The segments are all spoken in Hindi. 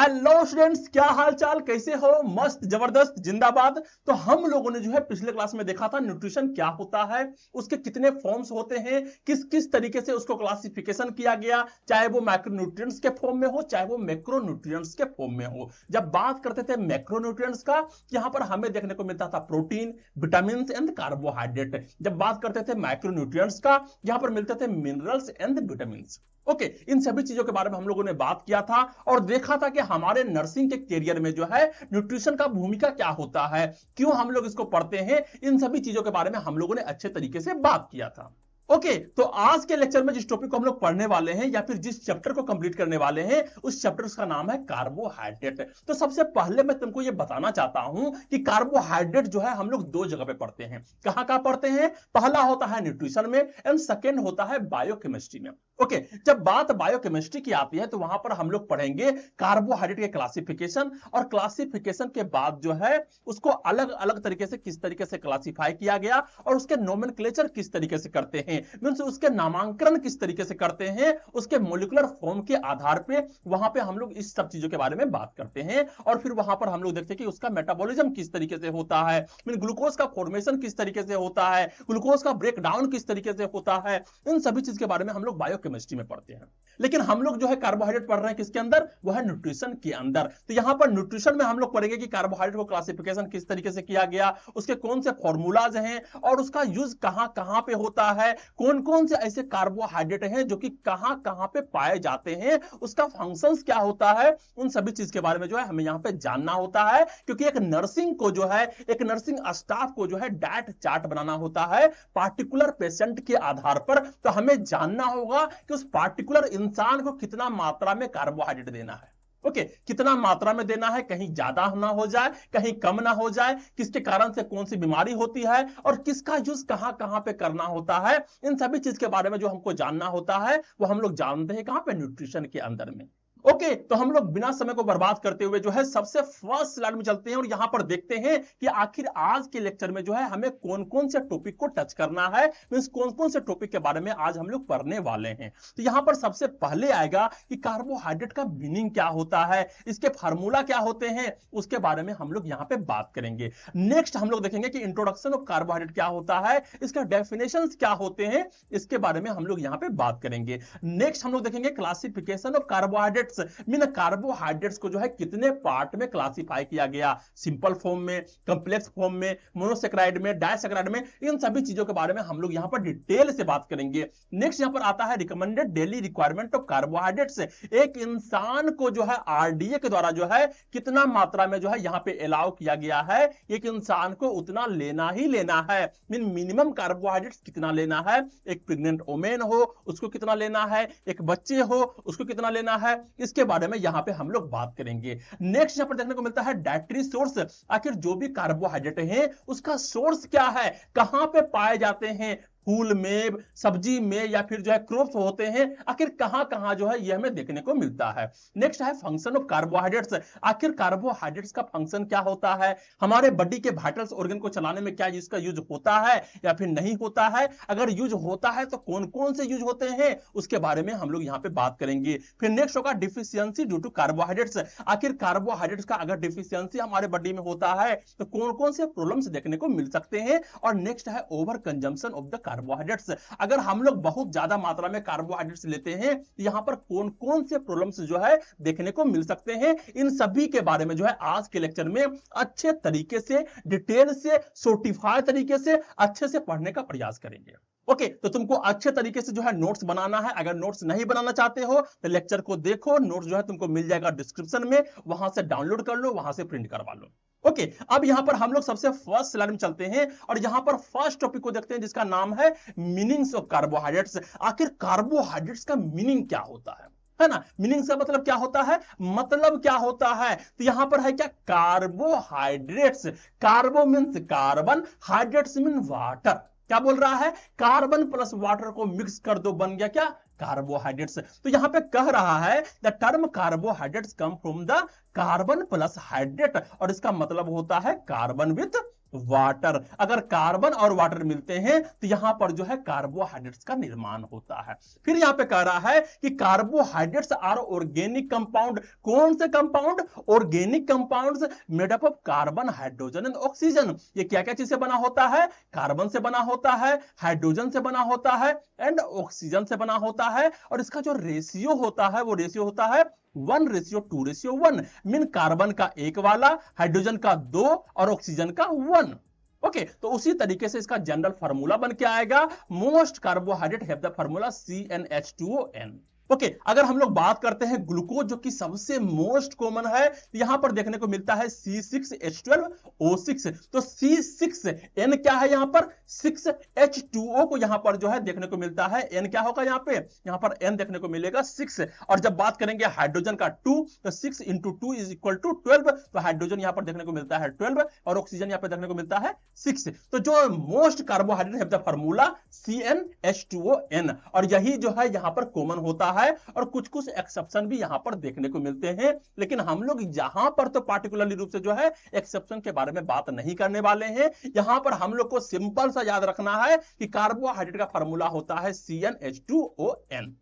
हेलो स्टूडेंट्स, क्या हाल चाल, कैसे हो? मस्त, जबरदस्त, जिंदाबाद। तो हम लोगों ने जो है पिछले क्लास में देखा था न्यूट्रिशन क्या होता है, उसके कितने फॉर्म्स होते हैं, किस किस तरीके से उसको क्लासिफिकेशन किया गया, चाहे वो मैक्रोन्यूट्रिएंट्स के फॉर्म में हो चाहे वो मैक्रोन्यूट्रिएंट्स के फॉर्म में हो। जब बात करते थे मैक्रोन्यूट्रिएंट्स का, यहां पर हमें देखने को मिलता था प्रोटीन, विटामिन एंड कार्बोहाइड्रेट। जब बात करते थे मैक्रोन्यूट्रिएंट्स का, यहां पर मिलते थे मिनरल्स एंड विटामिन। ओके, इन सभी चीजों के बारे में हम लोगों ने बात किया था और देखा था कि हमारे नर्सिंग के करियर में जो है न्यूट्रिशन का भूमिका क्या होता है, क्यों हम लोग इसको पढ़ते हैं। इन सभी चीजों के बारे में हम लोगों ने अच्छे तरीके से बात किया था। ओके, तो आज के लेक्चर में जिस टॉपिक को हम लोग पढ़ने वाले हैं या फिर जिस चैप्टर को कंप्लीट करने वाले हैं, उस चैप्टर का नाम है कार्बोहाइड्रेट। तो सबसे पहले मैं तुमको यह बताना चाहता हूं कि कार्बोहाइड्रेट जो है हम लोग दो जगह पे पढ़ते हैं। कहां कहां पढ़ते हैं? पहला होता है न्यूट्रिशन में एंड सेकेंड होता है बायोकेमिस्ट्री में। ओके, जब बात बायोकेमिस्ट्री की आती है तो वहां पर हम लोग पढ़ेंगे कार्बोहाइड्रेट के क्लासिफिकेशन, और क्लासिफिकेशन के बाद जो है उसको अलग अलग तरीके से किस तरीके से क्लासिफाई किया गया और उसके नोमेनक्लेचर किस तरीके से करते हैं, मींस उसके नामांकन किस तरीके से करते हैं, उसके मॉलिक्यूलर फॉर्म के आधार पे वहां पे हम लोग इस सब चीजों के बारे में बात करते हैं। और फिर वहां पर हम लोग देखते हैं कि उसका मेटाबॉलिज्म किस तरीके से होता है, मीन ग्लूकोज का फॉर्मेशन किस तरीके से होता है, ग्लूकोज का ब्रेक डाउन किस तरीके से होता है। इन सभी चीज के बारे में हम लोग बायोकेमिस्ट्री में पढ़ते हैं। लेकिन हम लोग जो है कार्बोहाइड्रेट पढ़ रहे हैं किसके अंदर? वो है न्यूट्रिशन के अंदर। तो यहां पर न्यूट्रिशन में हम लोग पढ़ेंगे कि कार्बोहाइड्रेट को क्लासिफिकेशन किस तरीके से किया गया, उसके कौन से फॉर्मूलाज हैं और उसका यूज कहां कहां पे होता है, कौन कौन से ऐसे कार्बोहाइड्रेट हैं जो कि कहां कहां पे पाए जाते हैं, उसका फंक्शंस क्या होता है। उन सभी चीज के बारे में जो है हमें यहां पे जानना होता है, क्योंकि एक नर्सिंग को जो है, एक नर्सिंग स्टाफ को जो है डाइट चार्ट बनाना होता है पार्टिकुलर पेशेंट के आधार पर। तो हमें जानना होगा कि उस पार्टिकुलर इंसान को कितना मात्रा में कार्बोहाइड्रेट देना है। ओके, कितना मात्रा में देना है, कहीं ज्यादा ना हो जाए कहीं कम ना हो जाए, किसके कारण से कौन सी बीमारी होती है और किसका यूज कहां कहां पे करना होता है। इन सभी चीज के बारे में जो हमको जानना होता है वो हम लोग जानते हैं कहां पे? न्यूट्रिशन के अंदर में। ओके, तो हम लोग बिना समय को बर्बाद करते हुए जो है सबसे फर्स्ट स्लाइड में चलते हैं और यहां पर देखते हैं कि आखिर आज के लेक्चर में जो है हमें कौन कौन से टॉपिक को टच करना है, मींस कौन कौन से टॉपिक के बारे में आज हम लोग पढ़ने वाले हैं। तो यहां पर सबसे पहले आएगा कि कार्बोहाइड्रेट का मीनिंग क्या होता है, इसके फार्मूला क्या होते हैं, उसके बारे में हम लोग यहां पे बात करेंगे। नेक्स्ट हम लोग देखेंगे कि इंट्रोडक्शन ऑफ कार्बोहाइड्रेट क्या होता है, इसका डेफिनेशंस क्या होते हैं, इसके बारे में हम लोग यहां पे बात करेंगे। नेक्स्ट हम लोग देखेंगे classification of carbohydrate, mean carbohydrates को जो है कितने पार्ट में क्लासिफाई किया गया, सिंपल फॉर्म में, कॉम्प्लेक्स फॉर्म में, मोनोसैकेराइड में, डाइसैकेराइड में। इन सभी चीजों के बारे में हम लोग यहां पर डिटेल से बात करेंगे। नेक्स्ट यहां पर आता है recommended daily requirement of carbohydrates, एक इंसान को जो है आरडीए के द्वारा जो है कितना मात्रा में जो है यहां पे अलाउ किया गया है, एक इंसान को उतना लेना ही लेना है। मीन मिनिमम कार्बोहाइड्रेट्स कितना लेना है, एक प्रेग्नेंट वुमेन हो उसको कितना लेना है, एक बच्चे हो उसको कितना लेना है, इसके बारे में यहां पे हम लोग बात करेंगे। नेक्स्ट यहां पर देखने को मिलता है डाइटरी सोर्स, आखिर जो भी कार्बोहाइड्रेट है उसका सोर्स क्या है, कहां पे पाए जाते हैं, फूल में, सब्जी में या फिर जो है क्रॉप्स होते हैं, आखिर कहां कहां जो है यह हमें देखने को मिलता है। नेक्स्ट है फंक्शन ऑफ कार्बोहाइड्रेट्स, आखिर कार्बोहाइड्रेट्स का फंक्शन क्या होता है, हमारे बॉडी के वाइटल्स ऑर्गन को चलाने में क्या इसका यूज होता है या फिर नहीं होता है, अगर यूज होता है तो कौन कौन से यूज होते हैं, उसके बारे में हम लोग यहां पे बात करेंगे। फिर नेक्स्ट होगा डिफिशियंसी ड्यू टू कार्बोहाइड्रेट्स, आखिर कार्बोहाइड्रेट्स का अगर डिफिशियंसी हमारे बॉडी में होता है तो कौन कौन से प्रॉब्लम्स देखने को मिल सकते हैं। और नेक्स्ट है over consumption of the carbohydrates, अगर हम लोग बहुत ज्यादा मात्रा में कार्बोहाइड्रेट्स लेते हैं तो यहां पर कौन कौन से प्रॉब्लम्स जो है देखने को मिल सकते हैं। इन सभी के बारे में जो है आज के लेक्चर में अच्छे तरीके से, डिटेल से, सर्टिफाइड तरीके से अच्छे से पढ़ने का प्रयास करेंगे। ओके, तो तुमको अच्छे तरीके से जो है नोट्स बनाना है। अगर नोट्स नहीं बनाना चाहते हो तो लेक्चर को देखो, नोट्स जो है तुमको मिल जाएगा डिस्क्रिप्शन में, वहां से डाउनलोड कर लो, वहां से प्रिंट करवा लो। ओके, अब यहां पर हम लोग सबसे फर्स्ट स्लाइड में चलते हैं और यहां पर फर्स्ट टॉपिक को देखते हैं जिसका नाम है मीनिंग्स ऑफ कार्बोहाइड्रेट्स, आखिर कार्बोहाइड्रेट्स का मीनिंग क्या होता है ना। मीनिंग का मतलब क्या होता है, मतलब क्या होता है। तो यहां पर है क्या, carbohydrates, carbo means carbon, hydrates mean water. क्या बोल रहा है, कार्बन प्लस वाटर को मिक्स कर दो, बन गया क्या, कार्बोहाइड्रेट्स। तो यहां पे कह रहा है the term carbohydrates come from the carbon plus hydrate, और इसका मतलब होता है कार्बन विद वाटर। अगर कार्बन और वाटर मिलते हैं तो यहां पर जो है कार्बोहाइड्रेट्स का निर्माण होता है। फिर यहां पे कह रहा है कि कार्बोहाइड्रेट्स आर ऑर्गेनिक कंपाउंड। कौन से compound? Organic compounds made up of carbon, hydrogen and oxygen. ये क्या क्या चीज से बना होता है? कार्बन से बना होता है, हाइड्रोजन से बना होता है एंड ऑक्सीजन से बना होता है। और इसका जो रेशियो होता है वो रेशियो होता है 1:2:1। मीन कार्बन का 1 वाला, हाइड्रोजन का 2 और ऑक्सीजन का 1। ओके, तो उसी तरीके से इसका जनरल फार्मूला बन के आएगा, most carbohydrate have the formula CnH2ON। Okay, अगर हम लोग बात करते हैं ग्लूकोज जो कि सबसे मोस्ट कॉमन है, तो यहां पर देखने को मिलता है C6H12O6। तो C6N क्या है? यहां पर 6H2O को यहां पर जो है देखने को मिलता है। N क्या होगा यहां पे? यहां पर N देखने को मिलेगा 6। और जब बात करेंगे हाइड्रोजन का 2, तो 6 × 2 = 12। तो हाइड्रोजन यहां पर देखने को मिलता है 12 और ऑक्सीजन यहां पर देखने को मिलता है 6। तो जो मोस्ट कार्बोहाइड्रेट है द फार्मूला CnH2ON। और यही जो है यहां पर कॉमन होता है और कुछ कुछ एक्सेप्शन भी यहां पर देखने को मिलते हैं, लेकिन हम लोग यहां पर तो पार्टिकुलरली रूप से जो है एक्सेप्शन के बारे में बात नहीं करने वाले हैं। यहां पर हम लोग को सिंपल सा याद रखना है कि कार्बोहाइड्रेट का फार्मूला होता है CnH2ON।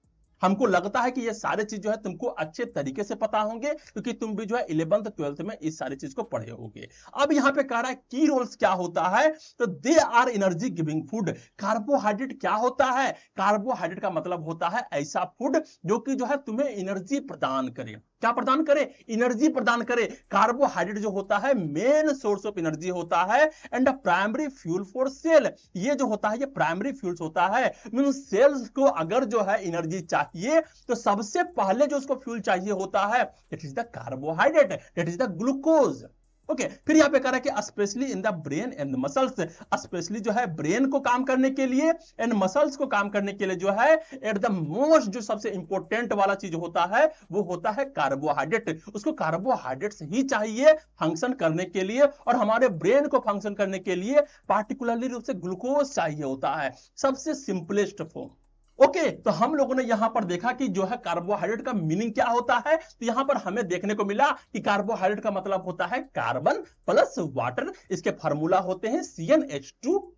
हमको लगता है कि ये सारे चीज जो है तुमको अच्छे तरीके से पता होंगे, क्योंकि तुम भी जो है 11th 12th में इस सारी चीज को पढ़े होगे। अब यहां पे कह रहा है की रोल्स क्या होता है, तो they are energy giving food. Carbohydrate क्या होता है? कार्बोहाइड्रेट का मतलब होता है ऐसा फूड जो कि जो है तुम्हें एनर्जी प्रदान करे। क्या प्रदान करे? एनर्जी प्रदान करे। कार्बोहाइड्रेट जो होता है मेन सोर्स ऑफ एनर्जी होता है and primary fuel for sale. ये जो होता है ये प्राइमरी फ्यूल्स होता है। मीन सेल्स को अगर जो है एनर्जी चाहिए तो सबसे पहले जो उसको फ्यूल चाहिए होता है, that is the carbohydrate, that is the glucose. Okay, फिर यहां पे कह रहा है कि specially in the brain and muscles. Specially जो है ब्रेन को काम करने के लिए एंड मसल्स को काम करने के लिए जो है एट द मोस्ट जो सबसे इंपॉर्टेंट वाला चीज होता है वो होता है कार्बोहाइड्रेट। उसको कार्बोहाइड्रेट्स ही चाहिए फंक्शन करने के लिए, और हमारे ब्रेन को फंक्शन करने के लिए पार्टिकुलरली रूप से ग्लूकोज चाहिए होता है, सबसे सिंपलेस्ट फॉर्म। ओके, तो हम लोगों ने यहां पर देखा कि जो है कार्बोहाइड्रेट का मीनिंग क्या होता है। तो यहां पर हमें देखने को मिला कि कार्बोहाइड्रेट का मतलब होता है कार्बन प्लस वाटर। इसके फार्मूला होते हैं CnH2N।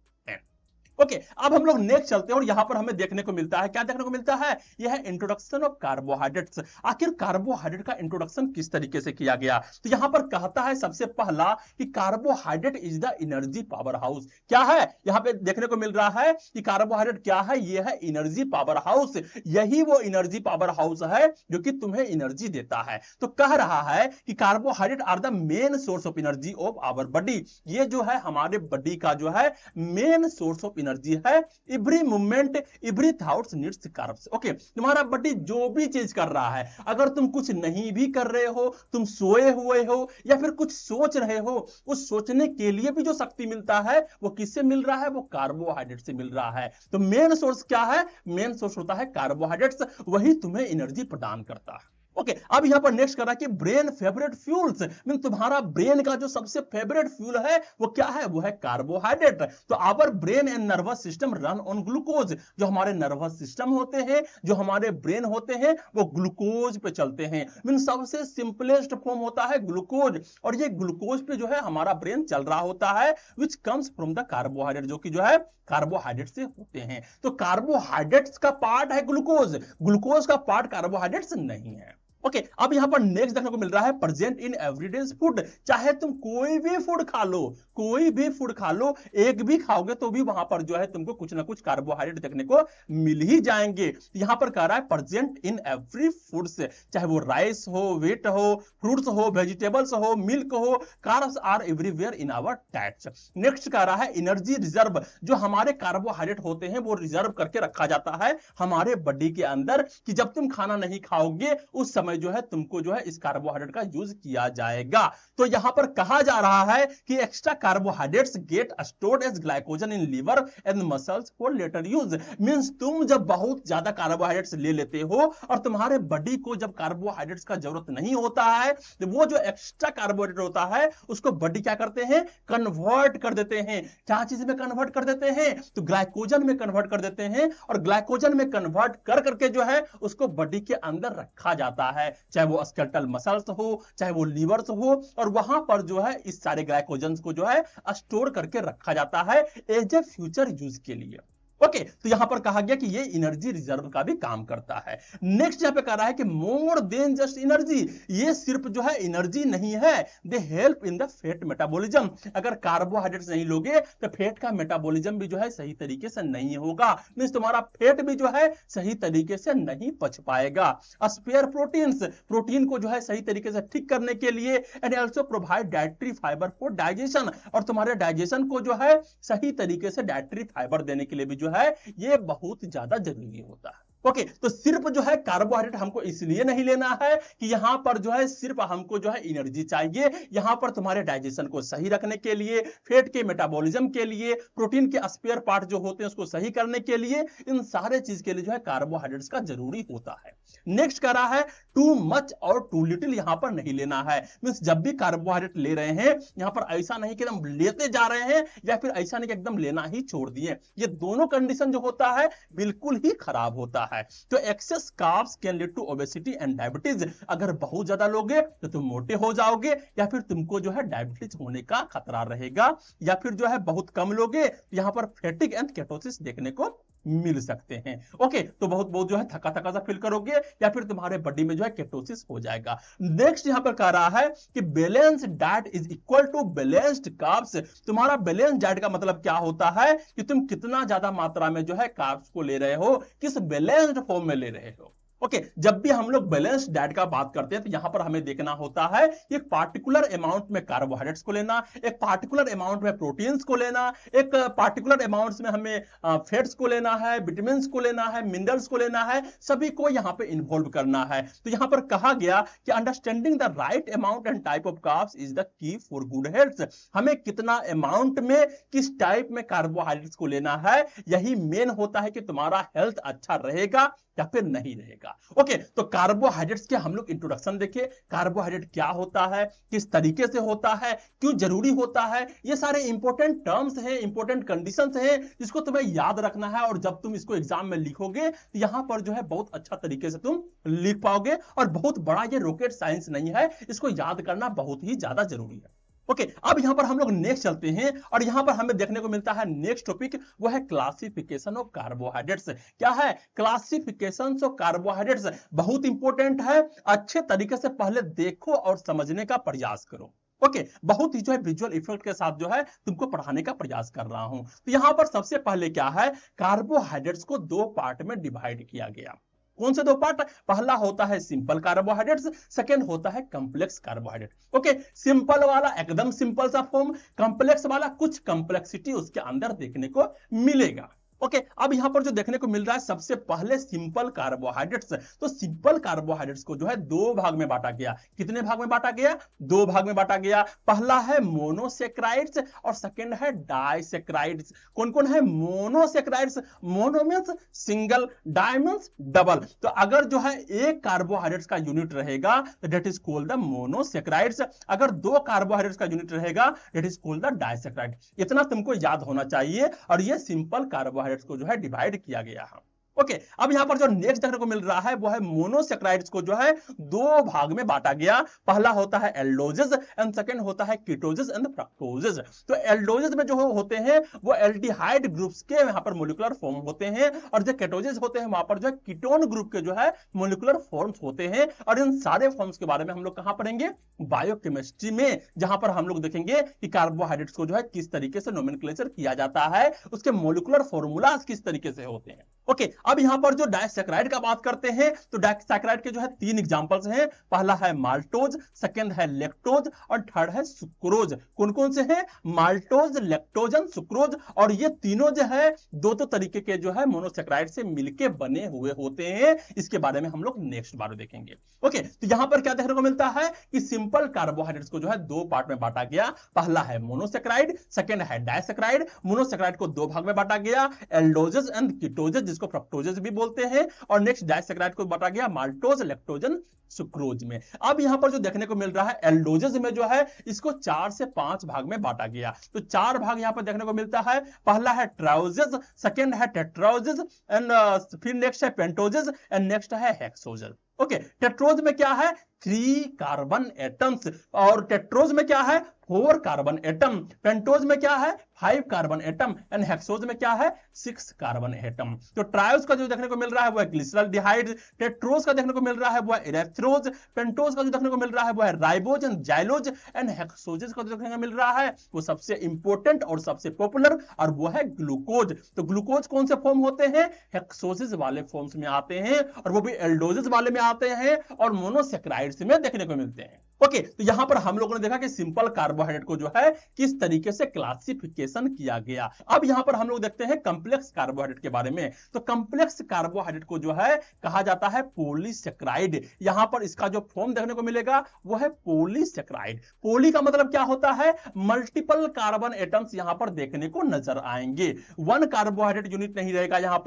ओके, अब हम लोग नेक्स्ट चलते हैं और यहां पर हमें देखने को मिलता है, क्या देखने को मिलता है? यह है इंट्रोडक्शन ऑफ कार्बोहाइड्रेट्स। आखिर कार्बोहाइड्रेट का इंट्रोडक्शन किस तरीके से किया गया? तो यहां पर कहता है सबसे पहला कि carbohydrate is the energy power house. क्या है? यहां पे देखने को मिल रहा है कि कार्बोहाइड्रेट क्या है? यह है एनर्जी पावर हाउस। यही वो एनर्जी पावर हाउस है जो कि तुम्हें एनर्जी देता है। तो कह रहा है कि carbohydrate are the main source of energy of our body. ये जो है हमारे बॉडी का जो है मेन सोर्स ऑफ एनर्जी है। Every movement, every thoughts needs carbs. Okay, तुम्हारा बॉडी जो भी चीज कर रहा है, अगर तुम कुछ नहीं भी कर रहे हो, तुम सोए हुए हो या फिर कुछ सोच रहे हो, उस सोचने के लिए भी जो शक्ति मिलता है वो किससे मिल रहा है? वो कार्बोहाइड्रेट से मिल रहा है। तो मेन सोर्स क्या है? मेन सोर्स होता है कार्बोहाइड्रेट्स, वही तुम्हें एनर्जी प्रदान करता है। ओके, अब यहां पर नेक्स्ट कर रहा है कि ब्रेन फेवरेट फ्यूल्स। मीन तुम्हारा ब्रेन का जो सबसे फेवरेट फ्यूल है वो क्या है? वो है कार्बोहाइड्रेट। तो our brain and nervous system run on glucose. जो हमारे नर्वस सिस्टम होते हैं, जो हमारे ब्रेन होते हैं, वो ग्लूकोज पे चलते हैं। मीन सबसे सिंपलेस्ट फॉर्म होता है ग्लूकोज, और ये ग्लूकोज पे जो है हमारा ब्रेन चल रहा होता है, which comes from the carbohydrate, जो कि जो है कार्बोहाइड्रेट से होते हैं। तो कार्बोहाइड्रेट्स का पार्ट है ग्लूकोज, ग्लूकोज का पार्ट कार्बोहाइड्रेट्स नहीं है। ओके, अब यहां पर नेक्स्ट देखने को मिल रहा है प्रेजेंट इन एवरीडे फूड। चाहे तुम कोई भी फूड खा लो, कोई भी फूड खा लो, एक भी खाओगे तो भी वहां पर जो है तुमको कुछ ना कुछ कार्बोहाइड्रेट देखने को मिल ही जाएंगे। यहां पर कह रहा है प्रेजेंट इन एवरी फूड, चाहे वो राइस हो, व्हीट हो, फ्रूट्स हो, वेजिटेबल्स हो, मिल्क हो, carbs are everywhere in our diets. Next कह रहा है एनर्जी रिजर्व। जो हमारे कार्बोहाइड्रेट होते हैं वो रिजर्व करके रखा जाता है हमारे बॉडी के अंदर, कि जब तुम खाना नहीं खाओगे उस समय जो है तुमको जो है इस कार्बोहाइड्रेट का यूज किया जाएगा। तो यहां पर कहा जा रहा है कि extra carbohydrates get stored as glycogen in liver and muscles for later use. Means तुम जब बहुत ज्यादा कार्बोहाइड्रेट्स ले लेते हो और तुम्हारे बॉडी को जब कार्बोहाइड्रेट्स का जरूरत नहीं होता है, तो वो जो एक्स्ट्रा कार्बोहाइड्रेट होता है उसको बॉडी क्या करते हैं? कन्वर्ट कर देते हैं। क्या चीज में कन्वर्ट कर देते हैं? तो ग्लाइकोजन में कन्वर्ट कर देते हैं, और ग्लाइकोजन में कन्वर्ट कर करके जो है उसको बॉडी के अंदर रखा जाता है। है, चाहे वो स्केलेटल मसल्स हो, चाहे वो लीवर्स हो, और वहां पर जो है इस सारे ग्लाइकोजन को जो है स्टोर करके रखा जाता है एज ए फ्यूचर यूज के लिए। ओके, तो यहां पर कहा गया कि ये एनर्जी रिजर्व का भी काम करता है। नेक्स्ट यहां पे कह रहा है कि मोर देन जस्ट एनर्जी, ये सिर्फ जो है एनर्जी नहीं है, they help in the fat metabolism. अगर कार्बोहाइड्रेट्स नहीं लोगे तो फैट का मेटाबॉलिज्म भी जो है सही तरीके से नहीं होगा, मींस तुम्हारा फैट भी जो है सही तरीके से नहीं पच पाएगा। स्पेयर प्रोटीन्स, प्रोटीन को जो है सही तरीके से ठीक करने के लिए, and also provide dietary fibre for digestion, और तुम्हारे डाइजेशन को जो है सही तरीके से डाइटरी फाइबर देने के लिए भी जो है ये बहुत ज्यादा जरूरी होता है। ओके, तो सिर्फ जो है कार्बोहाइड्रेट हमको इसलिए नहीं लेना है कि यहां पर जो है सिर्फ हमको जो है एनर्जी चाहिए, यहां पर तुम्हारे डाइजेशन को सही रखने के लिए, फैट के मेटाबॉलिज्म के लिए, प्रोटीन के स्पेयर पार्ट जो होते हैं उसको सही करने के लिए, इन सारे चीज के लिए जो है कार्बोहाइड्रेट्स का जरूरी होता है। नेक्स्ट कह रहा है टू मच और टू लिटिल यहां पर नहीं लेना है, मींस जब भी कार्बोहाइड्रेट ले रहे हैं यहां पर ऐसा नहीं कि एकदम लेते जा रहे हैं या फिर ऐसा नहीं कि एकदम लेना ही छोड़ दिए, ये दोनों कंडीशन जो होता है बिल्कुल ही खराब होता है। तो excess carbs can lead to obesity and diabetes, अगर बहुत ज्यादा लोगे तो तुम मोटे हो जाओगे या फिर तुमको जो है डायबिटीज होने का खतरा रहेगा, या फिर जो है बहुत कम लोगे तो यहां पर फैटिक एंड केटोसिस देखने को मिल सकते हैं। ओके, तो बहुत बहुत जो है थका थका सा फील करोगे या फिर तुम्हारे बॉडी में जो है केटोसिस हो जाएगा। नेक्स्ट यहां पर कह रहा है कि balance diet is equal to balanced carbs, तुम्हारा बैलेंस डाइट का मतलब क्या होता है कि तुम कितना ज्यादा मात्रा में जो है कार्ब्स को ले रहे हो, किस बैलेंस्ड फॉर्म में ले रहे हो। ओके, जब भी हम लोग बैलेंस डाइट का बात करते हैं तो यहां पर हमें देखना होता है एक पार्टिकुलर अमाउंट में कार्बोहाइड्रेट्स को लेना, एक पार्टिकुलर अमाउंट में प्रोटीन्स को लेना, एक पार्टिकुलर अमाउंट्स में हमें फैट्स को लेना है, विटामिन्स को लेना है, मिनरल्स को लेना है, सभी को यहां पे इन्वॉल्व करना है। तो यहां पर कहा गया कि understanding the right amount and type of carbs is the key for good health, हमें कितना अमाउंट में किस टाइप में कार्बोहाइड्रेट्स को लेना है, यही मेन होता है कि तुम्हारा हेल्थ अच्छा रहेगा या फिर नहीं रहेगा। ओके, तो कार्बोहाइड्रेट्स के हम लोग इंट्रोडक्शन देखें, कार्बोहाइड्रेट क्या होता है, किस तरीके से होता है, क्यों जरूरी होता है, ये सारे इंपॉर्टेंट टर्म्स हैं, इंपॉर्टेंट कंडीशंस हैं जिसको तुम्हें याद रखना है, और जब तुम इसको एग्जाम में लिखोगे तो यहां पर जो है बहुत अच्छा तरीके से तुम लिख पाओगे, और बहुत बड़ा ये रॉकेट साइंस नहीं है, इसको याद करना बहुत ही ज्यादा जरूरी है। ओके, अब यहां पर हम लोग नेक्स्ट चलते हैं, और यहां पर हमें देखने को मिलता है नेक्स्ट टॉपिक, वो है क्लासिफिकेशन ऑफ कार्बोहाइड्रेट्स। क्या है क्लासिफिकेशन ऑफ कार्बोहाइड्रेट्स, बहुत इंपॉर्टेंट है, अच्छे तरीके से पहले देखो और समझने का प्रयास करो। ओके, बहुत ही जो है विजुअल इफेक्ट के साथ जो है तुमको पढ़ाने का प्रयास कर रहा हूं। तो यहां पर सबसे पहले क्या है, कार्बोहाइड्रेट्स को दो पार्ट में डिवाइड किया गया। कौन से दो पार्ट, पहला होता है सिंपल कार्बोहाइड्रेट्स, सेकंड होता है कॉम्प्लेक्स कार्बोहाइड्रेट। ओके, सिंपल वाला एकदम सिंपल सा फॉर्म, कॉम्प्लेक्स वाला कुछ कॉम्प्लेक्सिटी उसके अंदर देखने को मिलेगा। ओके, अब यहां पर जो देखने को मिल रहा है सबसे पहले सिंपल कार्बोहाइड्रेट्स, तो सिंपल कार्बोहाइड्रेट्स को जो है दो भाग में बांटा गया। कितने भाग में बांटा गया, दो भाग में बांटा गया। पहला है मोनोसेक्राइड्स और सेकंड है डाइसेक्राइड्स। कौन कौन है, monosaccharides, mono means single, di means double, तो अगर जो है एक कार्बोहाइड्रेट्स का यूनिट रहेगा तो that is called the monosaccharides, अगर दो कार्बोहाइड्रेट्स का यूनिट रहेगा that is called the disaccharide. इतना तुमको याद होना चाहिए, और ये सिंपल कार्बोहाइड्रेट्स को जो है डिवाइड किया गया है। ओके, अब यहां पर जो नेक्स्ट देखने को मिल रहा है वो है मोनोसेक्राइड्स को जो है दो भाग में बांटा गया। पहला होता है एल्डोजेस एंड सेकंड होता है कीटोजेस एंड फ्रक्टोजेस। तो एल्डोजेस में जो होते हैं वो एल्डिहाइड ग्रुप्स के यहां पर मॉलिक्यूलर फॉर्म होते हैं, और जो कीटोजेस होते हैं वहां पर जो है कीटोन ग्रुप के जो है मॉलिक्यूलर फॉर्म्स होते हैं। और इन सारे फॉर्म्स के बारे में हम लोग कहां पढ़ेंगे, बायोकेमिस्ट्री में, जहां पर हम लोग देखेंगे कि कार्बोहाइड्रेट्स को जो है किस तरीके से नोमेनक्लेचर किया जाता है, उसके मॉलिक्यूलर फॉर्मूलाज किस तरीके से होते हैं। ओके, अब यहां पर जो डाइसैकराइड का बात करते हैं तो डाइसैकराइड के जो है तीन एग्जांपल्स हैं। पहला है माल्टोज, सेकंड है लैक्टोज और थर्ड है सुक्रोज। कौन कौन से हैं, माल्टोज, लैक्टोज और सुक्रोज, और ये तीनों जो है दो तरीके के जो है मोनोसैकराइड से मिलके बने हुए होते हैं। इसके बारे में हम लोग नेक्स्ट बार देखेंगे। ओके, तो यहां पर क्या देखने को मिलता है कि सिंपल कार्बोहाइड्रेट्स को जो है दो पार्ट में बांटा गया। पहला है मोनोसैकराइड, सेकंड है डाइसैकराइड। मोनोसैकराइड को दो भाग में बांटा गया, एल्डोजेस एंड कीटोजेस जिसको फ्रक्टोजेस भी बोलते हैं, और नेक्स्ट डाइसैकराइड को बांटा गया माल्टोज, लैक्टोज, सुक्रोज में। अब यहां पर जो देखने को मिल रहा है एल्डोजेस में जो है इसको 4 से 5 भाग में बांटा गया। तो 4 भाग यहां पर देखने को मिलता है। पहला है ट्रायोजेस, सेकंड है टेट्रायोजेस, एंड फिर नेक्स्ट है पेंटोजेस एंड नेक्स्ट है हेक्सोजेस। ओके, टेट्रोज में क्या है? 3 कार्बन एटम्स। और टेट्रोज में क्या है? 4 कार्बन एटम। पेंटोज में क्या है? 5 कार्बन एटम। एंड हेक्सोज में क्या है? 6 कार्बन एटम। तो ट्रायोज का जो देखने को मिल रहा है वो है ग्लिसरॉल्डिहाइड, टेट्रोज का देखने को मिल रहा है वो है इरेथ्रोज, पेंटोज का जो देखने को मिल रहा है वो है राइबोज एंड जाइलोज, एंड हेक्सोजेज का जो देखने को मिल रहा है वो सबसे इंपॉर्टेंट और सबसे पॉपुलर, और वो है ग्लूकोज। तो ग्लूकोज कौन से फॉर्म होते हैं? हेक्सोजेज वाले फॉर्म्स में आते हैं, और वो भी एल्डोजेज वाले में आते हैं, और मोनोसेक्राइड्स में देखने को मिलते हैं। ओके, तो यहां पर हम लोगों ने देखा कि सिंपल कार्बोहाइड्रेट को जो है किस तरीके से क्लासिफिकेशन किया गया। अब यहां पर हम लोग देखते हैं कॉम्प्लेक्स कार्बोहाइड्रेट के बारे में। तो कॉम्प्लेक्स कार्बोहाइड्रेट को जो है कहा जाता है पॉलीसेक्राइड। यहां पर इसका जो फॉर्म देखने को मिलेगा वो है पॉलीसेक्राइड। पॉली का मतलब क्या होता है? मल्टीपल कार्बन एटम्स यहां पर देखने को नजर आएंगे। वन कार्बोहाइड्रेट यूनिट नहीं रहेगा यहां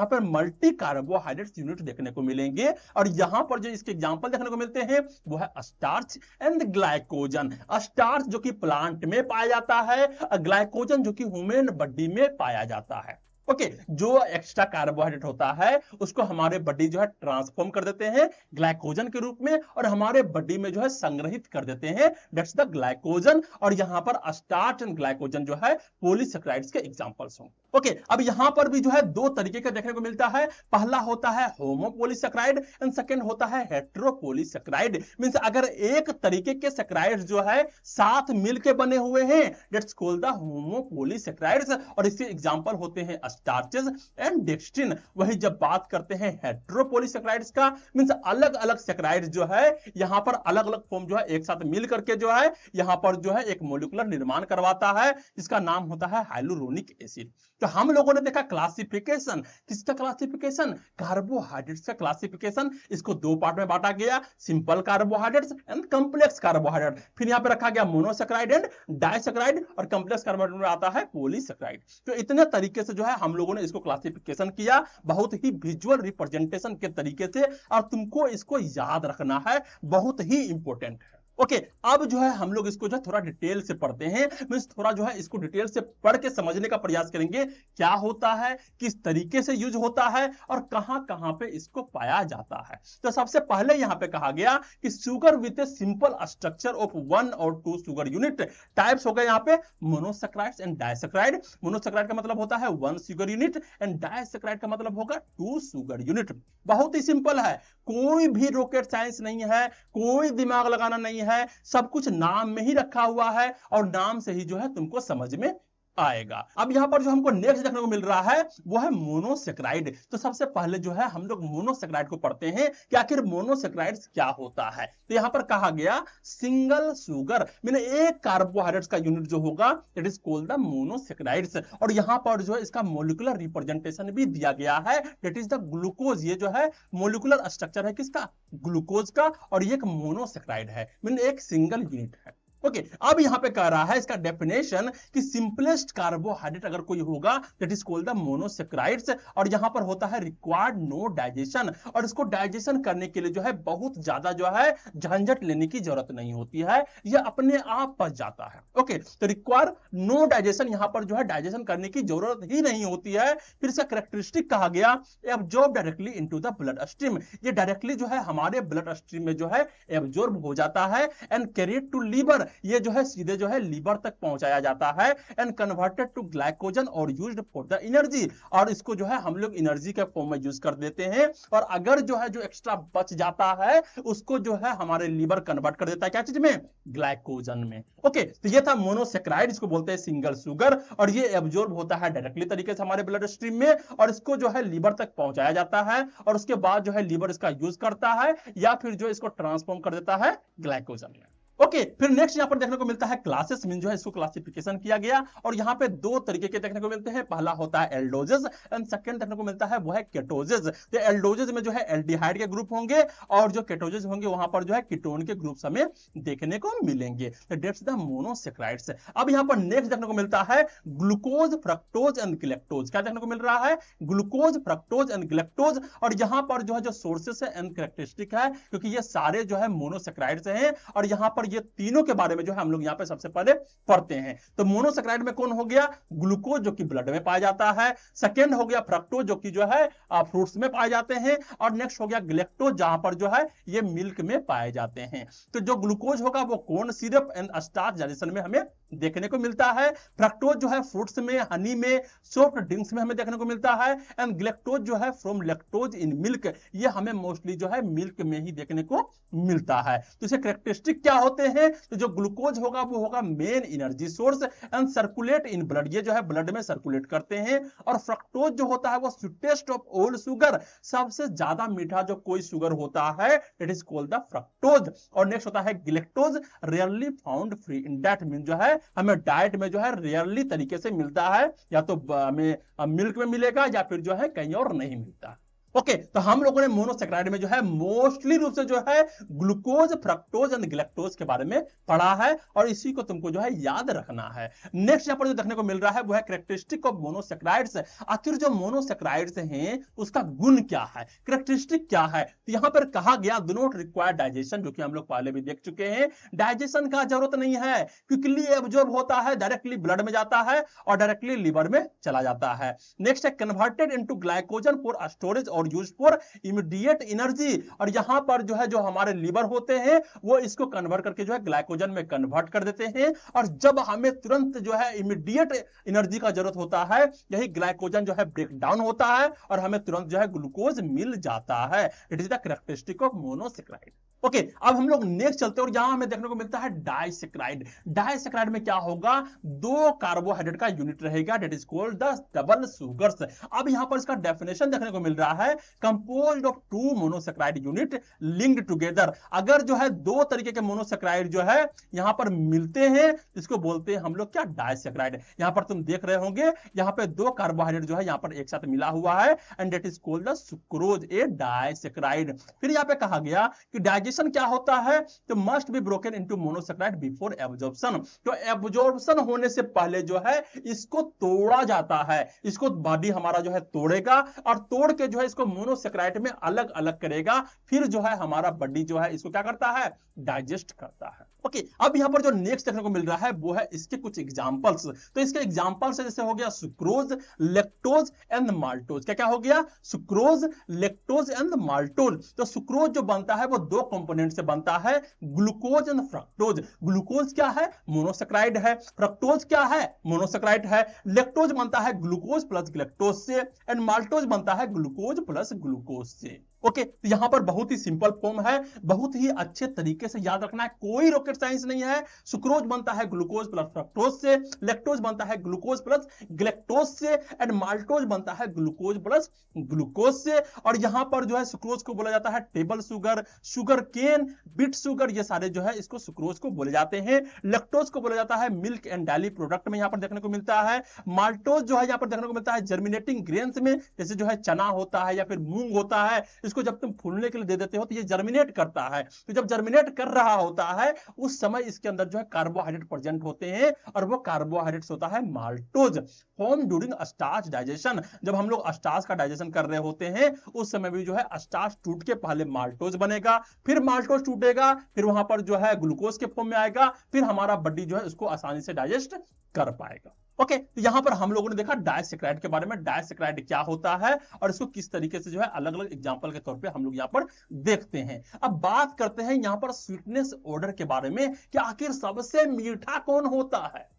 पर मल्टी कार्बोहाइड्रेट यूनिट देखने को मिलेंगे। और यहां पर जो इसके एग्जांपल देखने को मिलते हैं वो है स्टार्च एंड ग्लाइकोजन। स्टार्च जो कि प्लांट में पाया जाता है, ग्लाइकोजन जो कि ह्यूमन बॉडी में पाया जाता है। ओके, जो एक्स्ट्रा कार्बोहाइड्रेट होता है उसको हमारे बॉडी जो है ट्रांसफॉर्म कर देते हैं ग्लाइकोजन के रूप में, और हमारे बॉडी में जो है संग्रहित कर देते हैं, दैट्स द ग्लाइकोजन। और यहां पर स्टार्च एंड ग्लाइकोजन जो है पॉलीसेक्राइड्स के एग्जांपल्स हों। ओके, अब यहां पर भी जो है दो तरीके का देखने को मिलता है। पहला होता है होमोपॉलीसेक्राइड एंड सेकंड होता है हेटेरोपॉलीसेक्राइड। मींस अगर एक तरीके के सेक्राइड जो है साथ मिलके बने हुए हैं, दैट्स कॉल्ड द होमोपॉलीसेक्राइड्स, और इसके एग्जांपल होते हैं स्टार्चेस एंड डेक्स्ट्रिन। वही जब बात करते हैं हेटेरोपॉलीसेक्राइड्स का, मींस अलग अलग सेक्राइड जो है यहां पर अलग अलग फॉर्म जो है एक साथ मिल करके जो है यहां पर जो है एक मॉलिक्यूलर निर्माण करवाता है, जिसका नाम होता है हाइलुरोनिक एसिड। तो हम लोगों ने देखा क्लासिफिकेशन, किसका क्लासिफिकेशन? कार्बोहाइड्रेट्स का क्लासिफिकेशन। इसको दो पार्ट में बांटा गया, simple carbohydrates and complex carbohydrate. फिर यहां पे रखा गया मोनोसेक्राइड एंड डाइसेक्राइड, और कॉम्प्लेक्स कार्बोहाइड्रेट में आता है पॉलीसेक्राइड। तो इतने तरीके से जो है हम लोगों ने इसको क्लासिफिकेशन किया, बहुत ही विजुअल रिप्रेजेंटेशन के तरीके से, और तुमको इसको याद रखना है, बहुत ही इंपॉर्टेंट है। ओके, अब जो है हम लोग इसको जो है थोड़ा डिटेल से पढ़ते हैं, मींस थोड़ा जो है इसको डिटेल से पढ़ के समझने का प्रयास करेंगे, क्या होता है, किस तरीके से यूज होता है, और कहां कहां पे इसको पाया जाता है। तो सबसे पहले यहां पे कहा गया कि sugar with a simple structure of 1 और 2 शुगर यूनिट। टाइप्स हो गए यहां पे मोनोसेक्राइड्स एंड डाइसेक्राइड। मोनोसेक्राइड का मतलब होता है 1 शुगर यूनिट, एंड डाइसेक्राइड का मतलब होगा 2 शुगर यूनिट। बहुत ही सिंपल है, कोई भी रॉकेट साइंस नहीं है, कोई दिमाग लगाना नहीं है, सब कुछ नाम में ही रखा हुआ है, और नाम से ही जो है तुमको समझ में आएगा। अब यहां पर जो हमको नेक्स्ट देखने को मिल रहा है वो है मोनोसेक्राइड। तो सबसे पहले जो है हम लोग मोनोसेक्राइड को पढ़ते हैं कि आखिर मोनोसेक्राइड्स क्या होता है। तो यहां पर कहा गया सिंगल शुगर, मैंने एक कार्बोहाइड्रेट्स का यूनिट जो होगा it is called the monosaccharides. और यहां पर जो है इसका मॉलिक्यूलर रिप्रेजेंटेशन भी दिया गया है, दैट इज द ग्लूकोज। ये जो है मॉलिक्यूलर स्ट्रक्चर है किसका? ग्लूकोज का, और ये एक मोनोसेक्राइड है, मैंने एक सिंगल यूनिट है। ओके, अब यहां पे कह रहा है इसका डेफिनेशन कि सिंपलेस्ट कार्बोहाइड्रेट अगर कोई होगा that is called the monosaccharides. और यहां पर होता है रिक्वायर्ड नो डाइजेशन, और इसको डाइजेशन करने के लिए जो है बहुत ज्यादा जो है झंझट लेने की जरूरत नहीं होती है, यह अपने आप पच जाता है। ओके, तो रिक्वायर नो डाइजेशन, यहां पर जो है डाइजेशन करने की जरूरत ही नहीं होती है। फिर इसका कैरेक्टरिस्टिक कहा गया absorb directly into the blood stream, ये डायरेक्टली जो है हमारे ब्लड स्ट्रीम में जो है एब्जॉर्ब हो जाता है, एंड कैरिड टू लीवर, ये जो है सीधे जो है लीवर तक पहुंचाया जाता है, एंड कन्वर्टेड टू ग्लाइकोजन और यूज्ड फॉर द एनर्जी, और इसको जो है हम लोग एनर्जी के फॉर्म में यूज कर देते हैं। और अगर जो है जो एक्स्ट्रा बच जाता है उसको जो है हमारे लीवर कन्वर्ट कर देता है क्या चीज में? ग्लाइकोजन में। ओके, तो ये था मोनोसेक्राइड, इसको बोलते हैं सिंगल शुगर, और ये एब्जॉर्ब होता है डायरेक्टली तरीके से हमारे ब्लड स्ट्रीम में, और इसको जो है लीवर तक पहुंचाया जाता है, और उसके बाद जो है लीवर इसका यूज करता है, या फिर जो इसको ट्रांसफॉर्म कर देता है ग्लाइकोजन में। ओके, फिर नेक्स्ट यहां पर देखने को मिलता है क्लासेस, मीन जो है इसको क्लासिफिकेशन किया गया, और यहां पे दो तरीके के देखने को मिलते हैं। पहला होता है एल्डोजेस, एंड सेकंड देखने को मिलता है वो है केटोजेस। तो एल्डोजेस में जो है एल्डिहाइड के ग्रुप होंगे, और जो केटोजेस होंगे वहां पर जो है कीटोन के ग्रुप हमें देखने को मिलेंगे। That's the monosaccharides. अब यहां पर नेक्स्ट देखने को मिलता है ग्लूकोज, फ्रक्टोज एंड गैलेक्टोज। क्या देखने को मिल रहा है? Glucose, fructose and galactose. और यहां पर जो है जो सोर्सेस है एंड कैरेक्टरिस्टिक है, क्योंकि ये सारे जो है मोनोसेक्राइड्स हैं, और यहां पर और ये तीनों के बारे में जो है हम लोग यहाँ पे सबसे पहले पढ़ते हैं। तो मोनोसेक्राइड में कौन हो गया? ग्लूकोज, जो कि ब्लड में पाया जाता है। सेकेंड हो गया फ्रक्टोज, जो कि जो है फ्रूट्स में पाए जाते हैं। और नेक्स्ट हो गया गैलेक्टोज, जहां पर जो है ये मिल्क में पाए जाते हैं। तो जो ग्लूकोज होगा वो corn syrup and starch digestion में हमें देखने को मिलता है। फ्रक्टोज जो है फ्रूट्स में, हनी में, सॉफ्ट ड्रिंक्स में हमें देखने को मिलता है। एंड गैलेक्टोज जो है फ्रॉम लैक्टोज इन मिल्क, ये हमें मोस्टली जो है मिल्क में ही देखने को मिलता है। तो इसके कैरेक्टरिस्टिक क्या होते हैं? तो जो ग्लूकोज होगा वो होगा main energy source and circulate in blood, ये जो है ब्लड में सर्कुलेट करते हैं। और फ्रक्टोज जो होता है वो स्वीटेस्ट ऑफ ऑल शुगर, सबसे ज्यादा मीठा जो कोई शुगर होता है, it is called the fructose. और नेक्स्ट होता है galactose, rarely found free in diet, mean जो है हमें डाइट में जो है रेयरली तरीके से मिलता है, या तो हमें मिल्क में मिलेगा या फिर जो है कहीं और नहीं मिलता। ओके, तो हम लोगों ने मोनोसेक्राइड में जो है मोस्टली रूप से जो है ग्लूकोज, फ्रक्टोज एंड गैलेक्टोज के बारे में पढ़ा है, और इसी को तुमको जो है याद रखना है। नेक्स्ट यहां पर जो देखने को मिल रहा है वो है कैरेक्टरिस्टिक ऑफ मोनोसेक्राइड्स। आखिर जो मोनोसेक्राइड्स हैं उसका गुण क्या है, कैरेक्टरिस्टिक क्या है? तो यहां पर कहा गया डू नॉट रिक्वायर डाइजेशन, जो कि हम लोग पहले भी देख चुके हैं। डाइजेशन का जरूरत नहीं है, क्विकली एब्जॉर्ब होता है, डायरेक्टली ब्लड में जाता है और डायरेक्टली लिवर में चला जाता है। नेक्स्ट है converted into glycogen for storage और यूज फॉर इमीडिएट एनर्जी, और यहां पर जो है जो हमारे लिवर होते हैं वो इसको कन्वर्ट करके जो है ग्लाइकोजन में कन्वर्ट कर देते हैं, और जब हमें तुरंत जो है इमीडिएट एनर्जी का जरूरत होता है, यही ग्लाइकोजन जो है ब्रेक डाउन होता है और हमें तुरंत जो है ग्लूकोज मिल जाता है। It is the characteristic of monosaccharide. Okay, अब हम लोग नेक्स्ट चलते हैं और यहां हमें देखने को मिलता है डाइसेक्राइड। डाइसेक्राइड में क्या होगा? दो कार्बोहाइड्रेट का यूनिट रहेगा, that is called the double sugars. अब यहां पर इसका डेफिनेशन देखने को मिल रहा है, composed of two monosaccharide unit linked together. अगर जो है दो तरीके के मोनोसेक्राइड जो है यहां पर मिलते हैं, इसको बोलते हैं हम लोग क्या? डाइसेक्राइड। यहां पर तुम देख रहे होंगे यहां पे दो कार्बोहाइड्रेट जो है यहां पर एक साथ मिला हुआ है, and that is called the sucrose, A disaccharide. फिर यहां पे कहा गया कि डाइजेशन क्या होता है? तो must be broken into monosaccharide before absorption. तो एब्जॉर्प्शन होने से पहले जो है इसको तोड़ा जाता है, इसको बॉडी हमारा जो है तोड़ेगा और तोड़ के जो है इसको मोनोसेक्राइड में अलग अलग करेगा, फिर जो है हमारा बॉडी जो है इसको क्या करता है? डाइजेस्ट करता है। ओके, अब यहां पर जो नेक्स्ट देखने को मिल रहा है वो है इसके कुछ एग्जांपल्स। तो इसके एग्जांपल्स जैसे हो गया सुक्रोज, लैक्टोज एंड माल्टोज। क्या क्या हो गया? Sucrose, lactose and maltose. तो सुक्रोज जो बनता है वो दो कंपोनेंट से बनता है, ग्लूकोज एंड फ्रक्टोज। ग्लूकोज क्या है? मोनोसेक्राइड है। फ्रक्टोज क्या है? मोनोसेक्राइड है। लैक्टोज बनता है ग्लूकोज प्लस गैलेक्टोज से, एंड माल्टोज बनता है ग्लूकोज प्लस ग्लूकोज से। ओके, तो यहां पर बहुत ही सिंपल फॉर्म है, बहुत ही अच्छे तरीके से याद रखना है, कोई रॉकेट साइंस नहीं है। सुक्रोज बनता है ग्लूकोज प्लस फ्रक्टोज से, लैक्टोज बनता है ग्लूकोज प्लस गैलेक्टोज से, एंड माल्टोज बनता है ग्लूकोज प्लस ग्लूकोज से। और यहां पर जो है सुक्रोज को बोला जाता है table sugar, sugarcane, beet sugar, ये सारे जो है इसको सुक्रोज को बोले जाते हैं। लैक्टोज को बोला जाता है मिल्क एंड डेयरी प्रोडक्ट में यहां पर देखने को मिलता है। माल्टोज जो है यहां पर देखने को मिलता है जर्मिनेटिंग ग्रेन्स में, जैसे जो है चना होता है या फिर मूंग होता है, इसको जब तुम फूलने के लिए दे देते हो तो ये जर्मिनेट करता है। तो जब जर्मिनेट कर रहा होता है उस समय इसके अंदर जो है कार्बोहाइड्रेट प्रेजेंट होते हैं, और वो कार्बोहाइड्रेट्स होता है maltose. Form during starch digestion, जब हम लोग स्टार्च का डाइजेशन कर रहे होते हैं उस समय भी जो है स्टार्च टूट के पहले माल्टोज बनेगा, फिर माल्टोज टूटेगा, फिर वहां पर जो है ग्लूकोज के फॉर्म में आएगा, फिर हमारा बॉडी जो है उसको आसानी से डाइजेस्ट कर पाएगा। ओके, तो यहां पर हम लोगों ने देखा डाइसेक्राइड के बारे में, डाइसेक्राइड क्या होता है और इसको किस तरीके से जो है अलग अलग एग्जांपल के तौर पे हम लोग यहां पर देखते हैं। अब बात करते हैं यहां पर स्वीटनेस ऑर्डर के बारे में कि आखिर सबसे मीठा कौन होता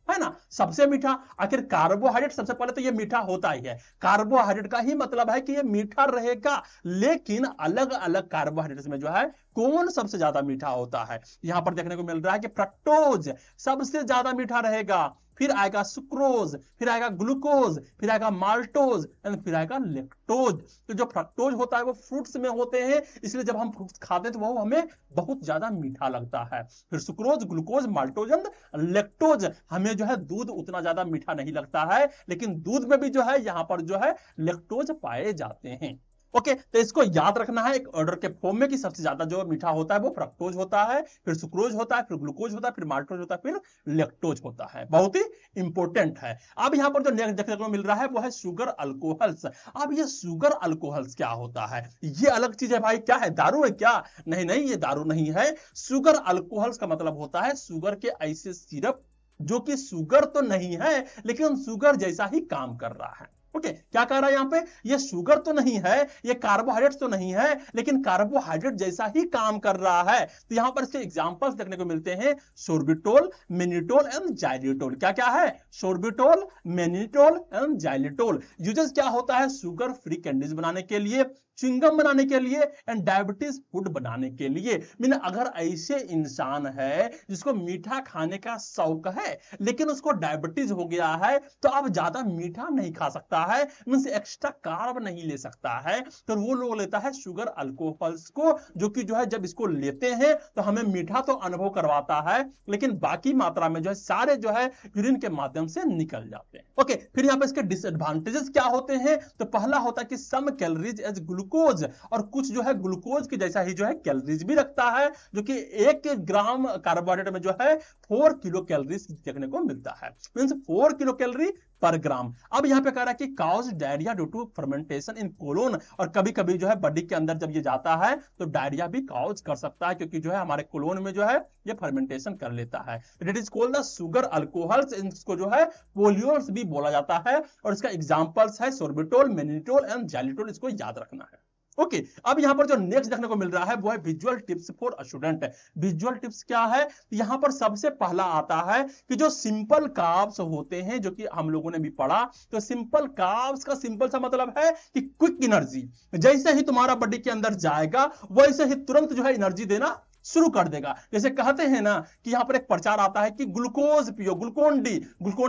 है ना? सबसे मीठा आखिर कार्बोहाइड्रेट, सबसे पहले तो ये मीठा होता ही है, कार्बोहाइड्रेट का ही मतलब है कि ये मीठा रहेगा, लेकिन अलग अलग कार्बोहाइड्रेट में जो है कौन सबसे ज्यादा मीठा होता है? यहां पर देखने को मिल रहा है कि फ्रक्टोज सबसे ज्यादा मीठा रहेगा, फिर आएगा सुक्रोज, फिर आएगा ग्लूकोज, फिर आएगा माल्टोज एंड फिर आएगा लैक्टोज। तो जो फ्रक्टोज होता है वो फ्रूट्स में होते हैं, इसलिए जब हम फ्रूट्स खाते हैं तो वो हमें बहुत ज्यादा मीठा लगता है। फिर sucrose, glucose, maltose and lactose, हमें जो है दूध उतना ज्यादा मीठा नहीं लगता है, लेकिन दूध में भी जो है यहां पर जो है लैक्टोज पाए जाते हैं। ओके, तो इसको याद रखना है एक ऑर्डर के फॉर्म में कि सबसे ज्यादा जो मीठा होता है वो फ्रक्टोज होता है, फिर सुक्रोज होता है, फिर ग्लूकोज होता है, फिर माल्टोज होता है, फिर लेक्टोज होता है। बहुत ही इंपॉर्टेंट है। अब यहां पर जो नेक्स्ट देखने को मिल रहा है वो है शुगर अल्कोहल्स। अब ये शुगर अल्कोहल्स क्या होता है? ये अलग चीज है भाई। क्या है? दारू है क्या? नहीं नहीं, ये दारू नहीं है। शुगर अल्कोहल्स का मतलब होता है शुगर के ऐसे सिरप जो कि शुगर तो नहीं है लेकिन शुगर जैसा ही काम कर रहा है। ओके, क्या कह रहा है यहां पे? ये शुगर तो नहीं है, ये कार्बोहाइड्रेट तो नहीं है, लेकिन कार्बोहाइड्रेट जैसा ही काम कर रहा है। तो यहां पर इसके एग्जांपल्स देखने को मिलते हैं, सोर्बिटोल, मेनिटोल एंड जाइलिटोल। क्या क्या है? Sorbitol, mannitol and xylitol. Uses क्या होता है? शुगर फ्री कैंडीज बनाने के लिए, च्युइंगम बनाने के लिए एंड डायबिटीज फूड बनाने के लिए। मीन अगर ऐसे इंसान है जिसको मीठा खाने का शौक है लेकिन उसको डायबिटीज हो गया है तो अब ज्यादा मीठा नहीं खा सकता है, मीन्स एक्स्ट्रा कार्ब नहीं ले सकता है, तो वो लोग लेता है शुगर अल्कोहल्स को, जो कि जो है जब इसको लेते हैं तो हमें मीठा तो अनुभव करवाता है लेकिन बाकी मात्रा में जो है सारे जो है यूरिन के माध्यम से निकल जाते हैं। ओके, फिर यहाँ पे इसके डिसएडवांटेजेस क्या होते हैं? तो पहला होता है कि सम कैलोरीज एज ग्लूकोज, और कुछ जो है ग्लूकोज की जैसा ही जो है कैलोरीज भी रखता है, जो कि 1 ग्राम कार्बोहाइड्रेट में जो है 4 किलो कैलोरीज देखने को मिलता है, मींस 4 किलो कैलोरी पर ग्राम। अब यहां पे कह रहा है कि cause diarrhoea due to fermentation in colon, और कभी कभी जो है बॉडी के अंदर जब ये जाता है तो डायरिया भी काउज कर सकता है, क्योंकि जो है हमारे कोलोन में जो है ये फर्मेंटेशन कर लेता है। It is called the sugar alcohols, इसको जो है पोलियोल्स भी बोला जाता है, और इसका एग्जांपल्स है सोर्बिटोल, मेनिटोल एंड जाइलिटोल। इसको याद रखना है। ओके, अब यहां पर जो नेक्स्ट देखने को मिल रहा है वो है visual tips for student. Visual tips क्या है? यहां पर सबसे पहला आता है कि जो सिंपल कार्ब्स होते हैं, जो कि हम लोगों ने भी पढ़ा, तो सिंपल कार्ब्स का सिंपल सा मतलब है कि क्विक एनर्जी। जैसे ही तुम्हारा बॉडी के अंदर जाएगा वैसे ही तुरंत जो है एनर्जी देना शुरू कर देगा। जैसे कहते हैं ना कि यहां पर एक प्रचार आता है कि ग्लूकोज पियो, ग्लूकोन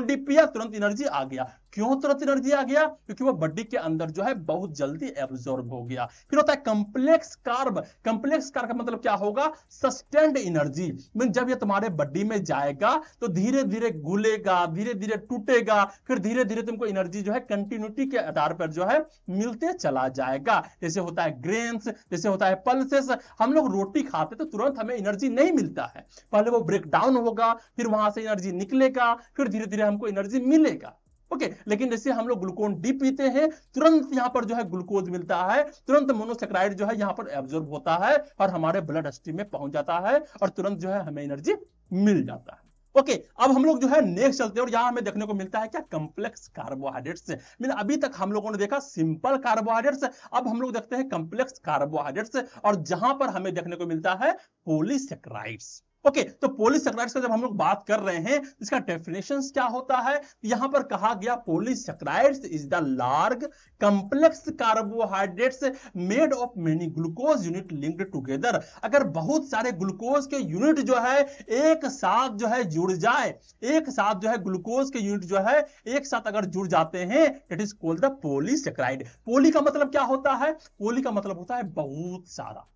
डी पिया, तुरंत एनर्जी आ गया। क्यों तुरंत एनर्जी आ गया? क्योंकि वो बॉडी के अंदर जो है बहुत जल्दी एब्जॉर्ब हो गया। फिर होता है कॉम्प्लेक्स कार्ब। कॉम्प्लेक्स कार्ब का मतलब क्या होगा? Sustained energy. जब ये तुम्हारे बॉडी में जाएगा तो धीरे धीरे घुलेगा, धीरे धीरे टूटेगा, फिर धीरे धीरे तुमको एनर्जी जो है कंटिन्यूटी के आधार पर जो है मिलते चला जाएगा। जैसे होता है ग्रेन्स, जैसे होता है पल्सेस। हम लोग रोटी खाते तो तुरंत हमें एनर्जी नहीं मिलता है, पहले वो ब्रेक डाउन होगा, फिर वहां से एनर्जी निकलेगा, फिर धीरे धीरे हमको एनर्जी मिलेगा। ओके, लेकिन जैसे हम लोग ग्लूकोन डी पीते हैं तुरंत यहां पर जो है ग्लूकोज मिलता है, तुरंत मोनोसेक्राइड जो है यहां पर एब्जॉर्ब होता है और हमारे ब्लड स्ट्रीम में पहुंच जाता है और तुरंत जो है हमें एनर्जी मिल जाता है। ओके, अब हम लोग जो है नेक्स्ट चलते हैं और यहां हमें देखने को मिलता है क्या? Complex carbohydrates. मीन अभी तक हम लोगों ने देखा सिंपल कार्बोहाइड्रेट्स, अब हम लोग देखते हैं कॉम्प्लेक्स कार्बोहाइड्रेट्स, और जहां पर हमें देखने को मिलता है पॉलीसेक्राइड्स। ओके, तो पॉलीसेक्राइड्स का जब हम लोग बात कर रहे हैं इसका डेफिनेशन क्या होता है? यहां पर कहा गया polysaccharides is the large complex carbohydrates made of many glucose unit linked together. अगर बहुत सारे ग्लूकोज के यूनिट जो है एक साथ जो है जुड़ जाए, एक साथ जो है ग्लूकोज के यूनिट जो है एक साथ अगर जुड़ जाते हैं, it is called the polysaccharide. Poly का मतलब क्या होता है? पॉली का मतलब होता है बहुत सारा।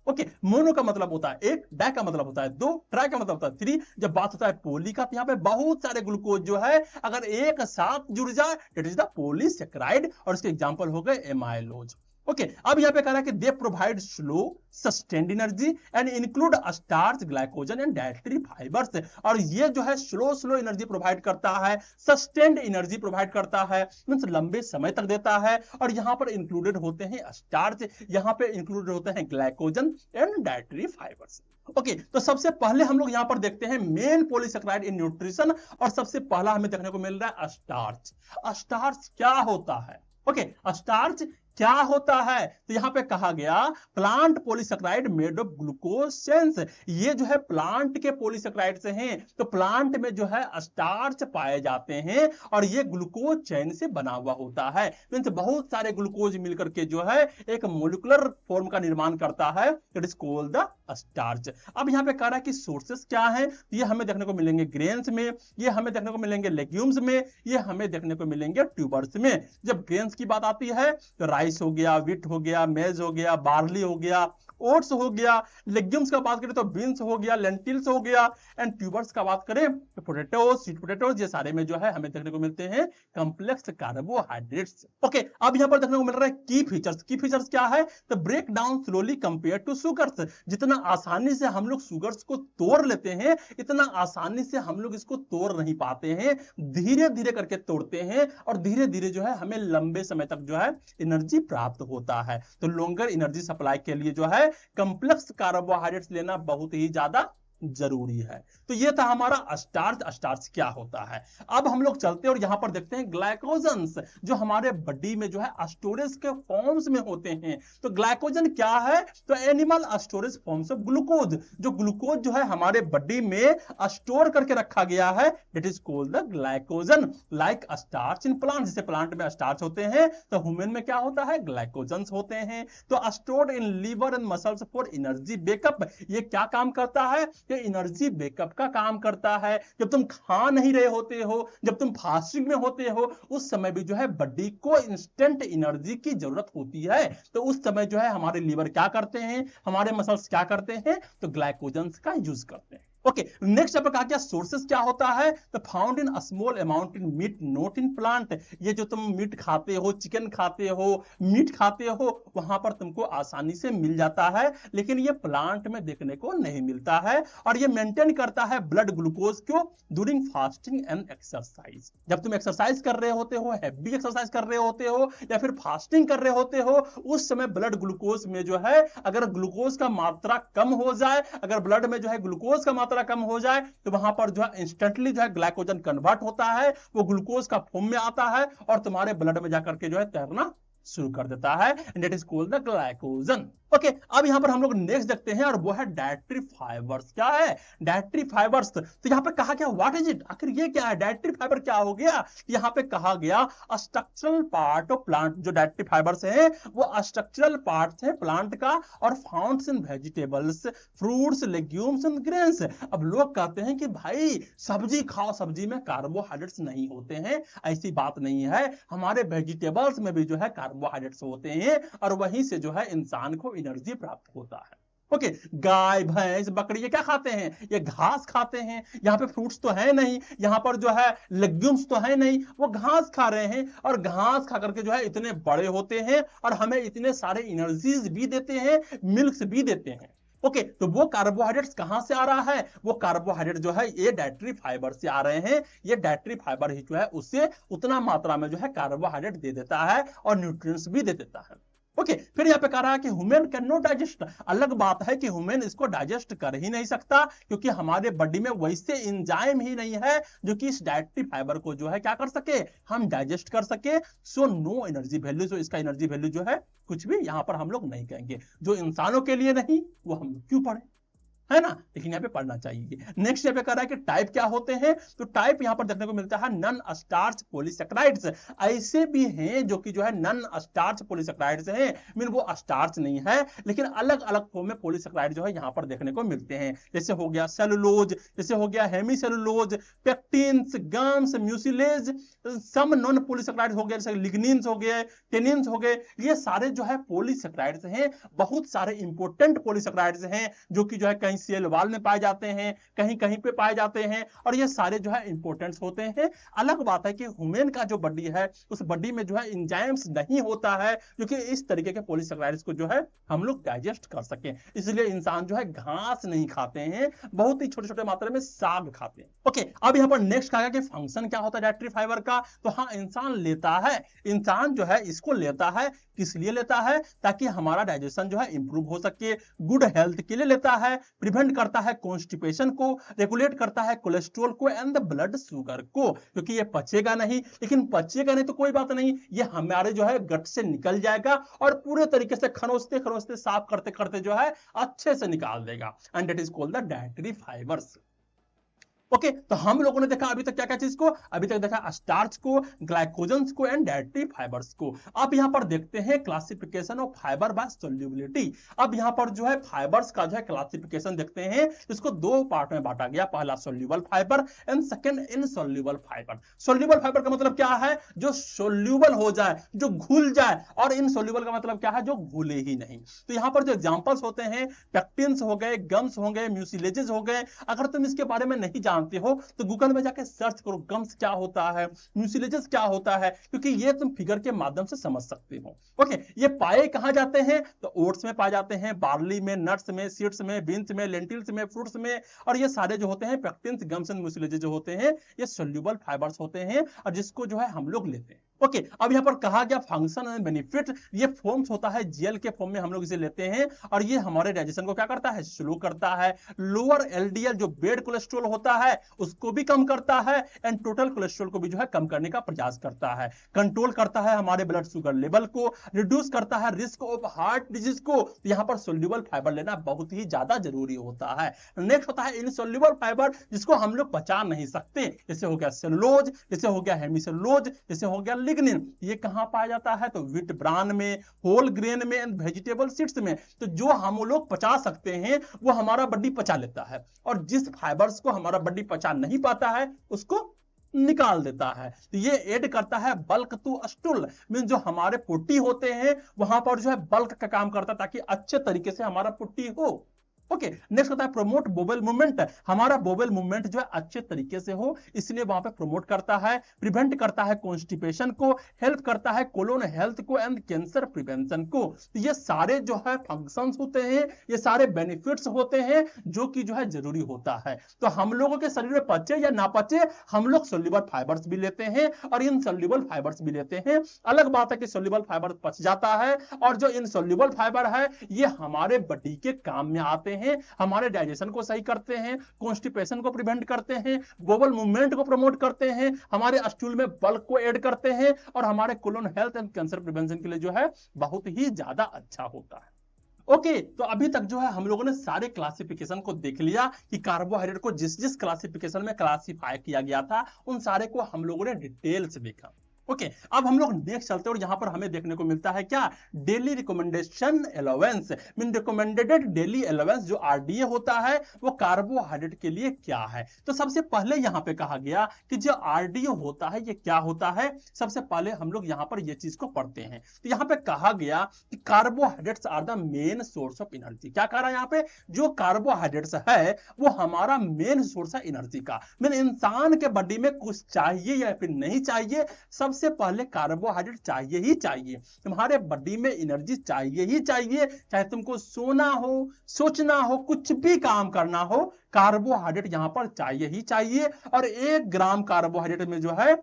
ओके, मोनो का मतलब होता है एक, डाई का मतलब होता है 2, ट्राई का मतलब होता है 3। जब बात होता है पॉली का तो यहाँ पे बहुत सारे ग्लूकोज जो है अगर एक साथ जुड़ जाए इट इज द पॉलीसेक्राइड, और इसके एग्जांपल हो गए एमाइलोज। ओके, अब यहाँ पे कह रहा है कि दे provide slow sustained energy and include starch, glycogen and dietary fibres. और ये जो है स्लो एनर्जी प्रोवाइड करता है, सस्टेन्ड एनर्जी प्रोवाइड करता है, मींस लंबे समय तक देता है, और यहाँ पर इंक्लूडेड होते हैं स्टार्च, यहाँ पे इंक्लूडेड होते हैं glycogen and dietary fibres. Okay, तो सबसे पहले हम लोग यहाँ पर देखते हैं मेन पॉलीसेक्राइड इन न्यूट्रिशन, और सबसे पहला हमें देखने को मिल रहा है स्टार्च। स्टार्च क्या होता है? ओके, स्टार्च क्या होता है? तो यहां पे कहा गया plant polysaccharide made of glucose chains. ये जो है प्लांट के पॉलीसेक्राइड से हैं, तो प्लांट में जो है स्टार्च पाए जाते हैं और ये ग्लूकोज चेन से बना हुआ होता है। मींस बहुत सारे ग्लूकोज मिलकर के जो है एक मोलिकुलर फॉर्म का निर्माण करता है, it is called the starch. अब यहां पे कह रहा है कि सोर्सेस क्या है? ये हमें देखने को मिलेंगे ग्रेन्स में, ये हमें देखने को मिलेंगे लेग्यूम्स में, ये हमें देखने को मिलेंगे ट्यूबर्स में। जब ग्रेन्स की बात आती है तो राइस हो गया, व्हीट हो गया, मेज हो गया, बार्ली हो गया, ओट्स हो गया, लेग्यूम्स का बात करें तो बीन्स हो गया, लेंटिल्स हो गया, एंड ट्यूबर्स का बात करें तो पोटैटोज, स्वीट पोटैटोज, ये सारे में जो है हमें देखने को मिलते हैं कॉम्प्लेक्स कार्बोहाइड्रेट्स। ओके, अब यहां पर देखने को मिल रहा है की फीचर्स। की फीचर्स क्या है? तो break down slowly compare to sugars. जितना आसानी से हम लोग शुगर्स को तोड़ लेते हैं, इतना आसानी से हम लोग इसको तोड़ नहीं पाते हैं, धीरे धीरे करके तोड़ते हैं और धीरे धीरे जो है हमें लंबे समय तक जो है एनर्जी प्राप्त होता है। तो लॉन्गर एनर्जी सप्लाई के लिए जो है कॉम्प्लेक्स कार्बोहाइड्रेट्स लेना बहुत ही ज्यादा जरूरी है। तो ये था हमारा स्टार्च। स्टार्च क्या होता है? अब हम लोग चलते हैं और यहां पर देखते हैं ग्लाइकोजन्स, जो हमारे बॉडी में जो है स्टोरेज के फॉर्म्स में होते हैं। तो ग्लाइकोजन क्या है? तो animal storage forms of glucose. जो ग्लूकोज जो है हमारे बॉडी में स्टोर करके रखा गया है, that is called the glycogen. Like starch in plant, जैसे प्लांट में स्टार्च होते हैं तो ह्यूमन में क्या होता है? ग्लाइकोजन्स होते हैं। तो stored in liver and muscles for energy backup. ये क्या काम करता है? एनर्जी बैकअप का काम करता है। जब तुम खा नहीं रहे होते हो, जब तुम फास्टिंग में होते हो, उस समय भी जो है बॉडी को इंस्टेंट एनर्जी की जरूरत होती है। तो उस समय जो है हमारे लीवर क्या करते हैं, हमारे मसल्स क्या करते हैं? तो ग्लाइकोजन्स का यूज करते हैं। ओके, नेक्स्ट आपका कहा क्या सोर्सेस क्या होता है? तो found in small amount in meat, not in plant. ये जो तुम मीट खाते हो, चिकन खाते हो, मीट खाते हो, वहां पर तुमको आसानी से मिल जाता है, लेकिन ये प्लांट में देखने को नहीं मिलता है। और ये मेंटेन करता है ब्लड ग्लूकोज क्यों? During fasting and exercise. जब तुम एक्सरसाइज कर रहे होते हो, हैवी एक्सरसाइज कर रहे होते हो या फिर फास्टिंग कर रहे होते हो, उस समय ब्लड ग्लूकोज में जो है अगर ग्लूकोज का मात्रा कम हो जाए, अगर ब्लड में जो है ग्लूकोज का कम हो जाए, तो वहां पर जो है इंस्टेंटली जो है ग्लाइकोजन कन्वर्ट होता है, वो ग्लूकोज का फॉर्म में आता है और तुम्हारे ब्लड में जाकर के जो है तैरना शुरू कर देता है, and that is called the glycogen. Okay, अब यहां पर हम लोग नेक्स्ट देखते हैं और वो है डाइटरी फाइबर्स। क्या है डाइटरी फाइबर्स? तो यहां पे कहा गया व्हाट इज इट, आखिर ये क्या है? डाइटरी फाइबर क्या हो गया? यहां पे कहा गया स्ट्रक्चरल पार्ट ऑफ प्लांट। जो डाइटरी फाइबर्स है वो स्ट्रक्चरल पार्ट है प्लांट का और founts in vegetables, fruits, legumes and grains. अब लोग कहते हैं कि भाई सब्जी खाओ, सब्जी में कार्बोहाइड्रेट्स नहीं होते हैं। ऐसी बात नहीं है, हमारे वेजिटेबल्स में भी जो है कार्बोहाइड्रेट्स होते हैं और वहीं से जो है इंसान को एनर्जी प्राप्त होता है। ओके, गाय, भैंस, बकरी ये क्या खाते हैं? ये घास खाते हैं। यहाँ पे फ्रूट्स तो है नहीं, यहाँ पर जो है लेग्यूम्स तो है नहीं, वो घास खा रहे हैं और घास खा करके जो है इतने बड़े होते हैं और हमें इतने सारे एनर्जीज भी देते हैं, मिल्क्स भी देते हैं। ओके, तो वो कार्बोहाइड्रेट्स कहां से आ रहा है? वो कार्बोहाइड्रेट जो है ये डाइटरी फाइबर से आ रहे हैं। ये डाइटरी फाइबर ही जो है उससे उतना मात्रा में जो है कार्बोहाइड्रेट दे देता है और न्यूट्रिएंट्स भी दे देता है। ओके, फिर यहां पे कह रहा है कि ह्यूमन कैन नॉट डाइजेस्ट। अलग बात है कि ह्यूमन इसको डाइजेस्ट कर ही नहीं सकता, क्योंकि हमारे बॉडी में वैसे एंजाइम ही नहीं है जो कि इस डाइटरी फाइबर को जो है क्या कर सके, हम डाइजेस्ट कर सके। So no energy value. So इसका एनर्जी वैल्यू जो है कुछ भी यहां पर हम लोग नहीं कहेंगे। जो इंसानों के लिए नहीं, वो हम लोग क्यों पढ़े, है ना? लेकिन यहाँ पे पढ़ना चाहिए। नेक्स्ट यहाँ पे कह रहा है कि टाइप क्या होते हैं? तो टाइप यहाँ पर देखने को मिलता है नॉन स्टार्च पॉलीसेकेराइड्स। ऐसे भी हैं जो कि जो है नॉन स्टार्च पॉलीसेकेराइड्स हैं, मीन वो स्टार्च नहीं है, लेकिन अलग अलग फॉर्म में पॉलीसेकेराइड जो है यहाँ पर देखने को मिलते हैं। जैसे हो गया सेलुलोज, जैसे हो गया hemicellulose, pectins, gums, mucilage. Some non polysaccharide हो गए, जैसे लिग्निन्स हो गए, टेनिन्स हो गए। ये सारे जो है पॉलीसेकेराइड्स हैं। बहुत सारे इंपॉर्टेंट पॉलीसेकेराइड्स हैं जो कि जो है कहीं सेल वाल में पाए जाते हैं, कहीं कहीं पे पाए जाते हैं और ये सारे जो है इंपॉर्टेंट्स होते हैं। अलग बात है कि ह्यूमन का जो बॉडी है उस बॉडी में जो है एंजाइम्स नहीं होता है जो कि इस तरीके के पॉलीसेकेराइड्स को जो है हम लोग डाइजेस्ट कर सकें। इसलिए इंसान जो है घास नहीं खाते हैं, बहुत ही छोटे छोटे मात्रा में साग खाते हैं। ओके, अब यहाँ पर नेक्स्ट कहा गया कि फंक्शन क्या होता है डाइटरी फाइबर का? तो हाँ, इंसान लेता है, इंसान जो है इसको लेता है। किस लिए लेता है? ताकि हमारा डाइजेशन जो है इंप्रूव हो सके, गुड हेल्थ के लिए लेता है, प्रिवेंट करता है कॉन्स्टिपेशन को, रेगुलेट करता है कोलेस्ट्रॉल को एंड द ब्लड शुगर को। क्योंकि ये पचेगा नहीं, लेकिन पचेगा नहीं तो कोई बात नहीं, ये हमारे जो है गट से निकल जाएगा और पूरे तरीके से खरोचते खरोचते साफ करते करते जो है अच्छे से निकाल देगा, and that is called the dietary fibres. Okay, तो हम लोगों ने देखा अभी तक क्या क्या चीज को, अभी तक देखा स्टार्च को, ग्लाइकोजेंस को एंड डाइटरी फाइबर्स को। अब यहां पर देखते हैं classification of fibre by solubility. अब यहां पर जो है फाइबर्स का जो है क्लासिफिकेशन देखते हैं, इसको दो पार्ट में बांटा गया, पहला soluble fibre and second insoluble fibre. Soluble fibre का मतलब क्या है, जो सोल्यूबल हो जाए, जो घुल जाए, और इनसोल्यूबल का मतलब क्या है, जो घुले ही नहीं। तो यहां पर जो एग्जांपल्स होते हैं, पेक्टिन्स हो गए, गम्स हो गए, म्यूसिलेजेस हो गए। अगर तुम इसके बारे में नहीं जानते हो तो गूगल में जाके सर्च करो गम्स क्या होता है, म्यूसिलेजेस क्या होता है, क्योंकि ये तुम फिगर के माध्यम से समझ सकते हो। ओके, ये पाए कहां जाते हैं, तो ओट्स में पाए जाते हैं, बार्ली में, नट्स में, सीड्स में, बीन्स में, लेंटिल्स में, फ्रूट्स में। और ये सारे जो होते हैं पेक्टिन्स, गम्स एंड म्यूसिलेजेस जो होते हैं, ये सोल्यूबल फाइबर्स होते हैं, और जिसको जो है हम लोग लेते हैं। ओके, अब यहां पर कहा गया फंक्शन एंड बेनिफिट, ये फॉर्म्स होता है जेल के फॉर्म में हम लोग इसे लेते हैं, और ये हमारे डाइजेशन को क्या करता है, स्लो करता है। लोअर एलडीएल जो बेड कोलेस्ट्रॉल होता है उसको भी कम करता है, एंड टोटल कोलेस्ट्रॉल को भी जो है कम करने का प्रयास करता है। कंट्रोल करता है हमारे ब्लड शुगर लेवल को, रिड्यूस करता है रिस्क ऑफ हार्ट डिजीज को। यहां पर सोल्यूबल फाइबर लेना बहुत ही ज्यादा जरूरी होता है। नेक्स्ट होता है इनसोल्यूबल फाइबर, जिसको हम लोग पचा नहीं सकते, जैसे हो गया सेलुलोज, जैसे हो गया हेमिसेलुलोज, जैसे हो गया लिग्निन। ये कहां पाया जाता है, तो व्हीट ब्रान में, होल ग्रेन में एंड वेजिटेबल सीड्स में। तो जो हम लोग पचा सकते हैं वो हमारा बॉडी पचा लेता है, और जिस फाइबर्स को हमारा बॉडी पचा नहीं पाता है उसको निकाल देता है। तो ये ऐड करता है बल्क टू स्टूल, मीन जो हमारे पुट्टी होते हैं वहां पर जो है बल्क का काम करता है, ताकि अच्छे तरीके से हमारा पुट्टी हो। ओके, नेक्स्ट होता है प्रमोट बोवेल मूवमेंट, हमारा बोवेल मूवमेंट जो है अच्छे तरीके से हो, इसलिए वहां पे प्रमोट करता है। प्रिवेंट करता है कॉन्स्टिपेशन को, हेल्प करता है कोलोन हेल्थ को एंड कैंसर प्रिवेंशन को। तो ये सारे जो है फंक्शंस होते हैं, ये सारे बेनिफिट्स होते हैं जो कि जो है जरूरी होता है। तो हम लोगों के शरीर में पचे या ना पचे, हम लोग सोल्यूबल फाइबर्स भी लेते हैं और इनसोल्यूबल फाइबर्स भी लेते हैं। अलग बात है कि सोल्यूबल फाइबर पच जाता है, और जो इनसोल्यूबल फाइबर है ये हमारे बॉडी के काम में आते हैं, हमारे डाइजेशन को सही करते हैं, कॉन्स्टिपेशन को प्रिवेंट करते हैं, बोवल मूवमेंट को प्रमोट करते हैं, हमारे स्टूल में बल्क को ऐड करते हैं, और हमारे colon health and cancer prevention के लिए जो है बहुत ही ज्यादा अच्छा होता है। ओके, तो अभी तक जो है हम लोगों ने सारे क्लासिफिकेशन को देख लिया कि कार्बोहाइड्रेट को जिस जिस क्लासिफिकेशन में क्लासिफाई किया गया था उन सारे को हम लोगों ने डिटेल से देखा। ओके, अब हम लोग नेक्स्ट चलते हैं, और यहां पर हमें देखने को मिलता है क्या, daily recommendation allowance, mean recommended daily allowance जो आरडीए होता है वो कार्बोहाइड्रेट के लिए क्या है। तो सबसे पहले यहां पे कहा गया कि जो आरडीए होता है ये क्या होता है। सबसे पहले हम लोग यहां पर ये चीज को पढ़ते हैं। तो यहां पे कहा गया कि carbohydrates are the main source of energy. क्या कह रहा है यहां पे, जो कार्बोहाइड्रेट्स है वो हमारा मेन सोर्स है एनर्जी का। मीन इंसान के बॉडी में कुछ चाहिए या फिर नहीं चाहिए, सबसे पहले कार्बोहाइड्रेट चाहिए ही चाहिए। तुम्हारे बॉडी में एनर्जी चाहिए ही चाहिए, चाहे तुमको सोना हो, सोचना हो, कुछ भी काम करना हो, कार्बोहाइड्रेट यहां पर चाहिए ही चाहिए। और 1 ग्राम कार्बोहाइड्रेट में जो है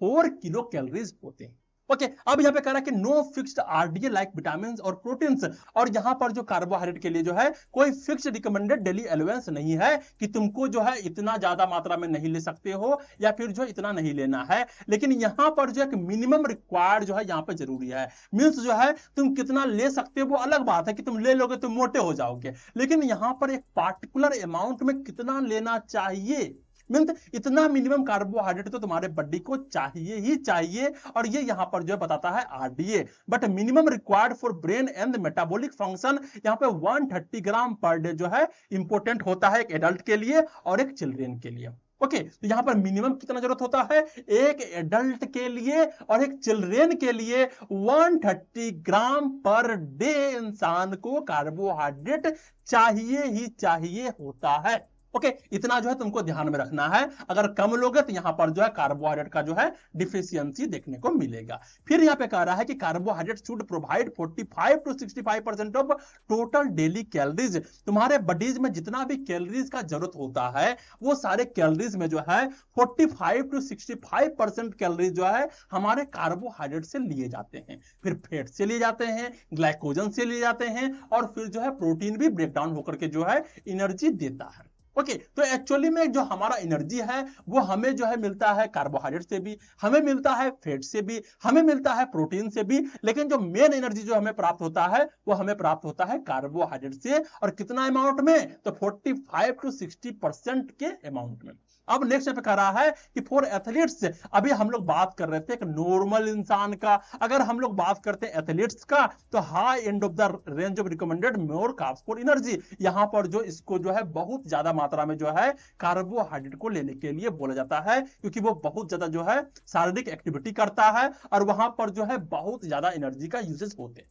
4 किलो कैलोरीज होते हैं। ओके, अब यहां पे कह रहा है कि no fixed RDA like vitamin और प्रोटीन्स, और यहां पर जो कार्बोहाइड्रेट के लिए जो है कोई फिक्स्ड रिकमेंडेड डेली अलाउंस नहीं है कि तुमको जो है इतना ज्यादा मात्रा में नहीं ले सकते हो या फिर जो इतना नहीं लेना है। लेकिन यहां पर जो है मिनिमम रिक्वायर्ड जो है यहां पे जरूरी है। मींस जो है तुम कितना ले सकते हो वो अलग बात है कि तुम ले लोगे तो मोटे हो जाओगे, लेकिन यहां पर एक पार्टिकुलर अमाउंट में कितना लेना चाहिए, मीन्स इतना मिनिमम कार्बोहाइड्रेट तो तुम्हारे बॉडी को चाहिए ही चाहिए, और ये यहां पर जो है बताता है RDA. But minimum required for brain and metabolic function यहां पे 130 ग्राम पर डे जो है इंपॉर्टेंट होता है एक एडल्ट के लिए और एक चिल्ड्रन के लिए। ओके, तो यहां पर मिनिमम कितना जरूरत होता है, एक एडल्ट के लिए और एक चिल्ड्रन के लिए 130 ग्राम पर डे इंसान को कार्बोहाइड्रेट चाहिए ही चाहिए होता है। ओके, इतना जो है तुमको ध्यान में रखना है। अगर कम लोगे तो यहां पर जो है कार्बोहाइड्रेट का जो है डिफिशियंसी देखने को मिलेगा। फिर यहां पे कह रहा है कि carbohydrate should provide 45 to 65% of total daily calories. तुम्हारे बॉडीज में जितना भी कैलोरीज का जरूरत होता है वो सारे कैलोरीज में जो है 45 to 65% कैलोरीज जो है हमारे कार्बोहाइड्रेट से लिए जाते हैं, फिर फैट से लिए जाते हैं, ग्लाइकोजन से लिए जाते हैं, और फिर जो है प्रोटीन भी ब्रेक डाउन होकर के जो है एनर्जी देता है। ओके, तो एक्चुअली में जो हमारा एनर्जी है वो हमें जो है मिलता है कार्बोहाइड्रेट से भी, हमें मिलता है फैट से भी, हमें मिलता है प्रोटीन से भी, लेकिन जो मेन एनर्जी जो हमें प्राप्त होता है वो हमें प्राप्त होता है कार्बोहाइड्रेट से। और कितना अमाउंट में, तो 45 to 60% के अमाउंट में। अब नेक्स्ट पे कह रहा है कि फॉर एथलीट्स, अभी हम लोग बात कर रहे थे एक नॉर्मल इंसान का, अगर हम लोग बात करते हैं एथलीट्स का तो high end of the range of recommended more carbs for energy, यहां पर जो इसको जो है बहुत ज्यादा मात्रा में जो है कार्बोहाइड्रेट को लेने के लिए बोला जाता है, क्योंकि वो बहुत ज्यादा जो है शारीरिक एक्टिविटी करता है और वहां पर जो है बहुत ज्यादा एनर्जी का यूजेस होते हैं।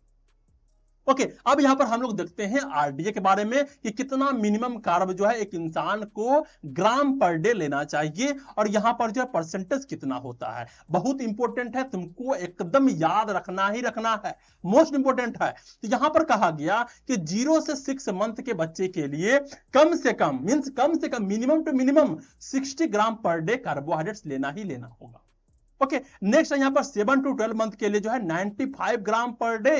ओके, अब यहां पर हम लोग देखते हैं आरडीए के बारे में कि कितना मिनिमम कार्ब जो है एक इंसान को ग्राम पर डे लेना चाहिए और यहां पर जो है परसेंटेज कितना होता है। बहुत इंपॉर्टेंट है, तुमको एकदम याद रखना ही रखना है, मोस्ट इंपॉर्टेंट है। तो यहां पर कहा गया कि 0 से 6 मंथ के बच्चे के लिए कम से कम मींस कम से कम minimum to minimum 60 gram per day carbohydrates लेना ही लेना होगा। ओके, नेक्स्ट है यहां पर 7 टू 12 मंथ के लिए जो है 95 ग्राम पर डे।